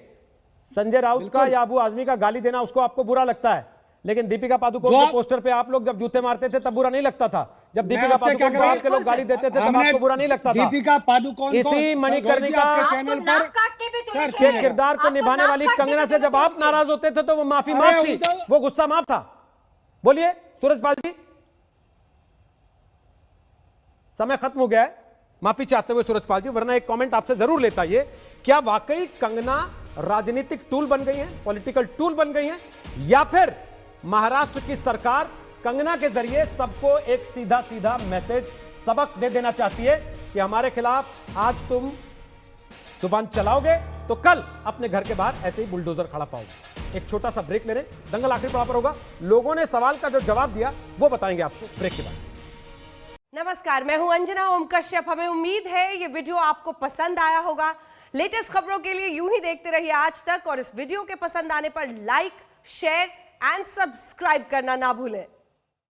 संजय राउत का या अबू आजमी का गाली देना उसको आपको बुरा लगता है, लेकिन दीपिका पादुकोण के पोस्टर पे आप लोग जब जूते मारते थे तब बुरा नहीं लगता था, जब दीपिका पादुकोण को आपके लोग गाली देते थे तब आपको बुरा नहीं लगता था। दीपिका पादुकोण इसी मणिकर्णिका के किरदार को निभाने वाली कंगना से जब आप नाराज होते थे तो वो माफी माफ थी, वो गुस्सा माफ था। बोलिए सूरजपाल जी। समय खत्म हो गया है, माफी चाहते हुए सूरजपाल जी, वरना एक कमेंट आपसे जरूर लेता। ये क्या वाकई कंगना राजनीतिक टूल बन गई है, पॉलिटिकल टूल बन गई है, या फिर महाराष्ट्र की सरकार कंगना के जरिए सबको एक सीधा सीधा मैसेज सबक दे देना चाहती है कि हमारे खिलाफ आज तुम जुबान चलाओगे तो कल अपने घर के बाहर ऐसे ही बुलडोजर खड़ा पाओगे। एक छोटा सा ब्रेक ले रहे, दंगल आखिर वहां पर होगा। लोगों ने सवाल का जो जवाब दिया वो बताएंगे आपको ब्रेक के बाद। नमस्कार, मैं हूं अंजना ओम कश्यप। हमें उम्मीद है ये वीडियो आपको पसंद आया होगा। लेटेस्ट खबरों के लिए यूं ही देखते रहिए आज तक, और इस वीडियो के पसंद आने पर लाइक, शेयर एंड सब्सक्राइब करना ना भूलें।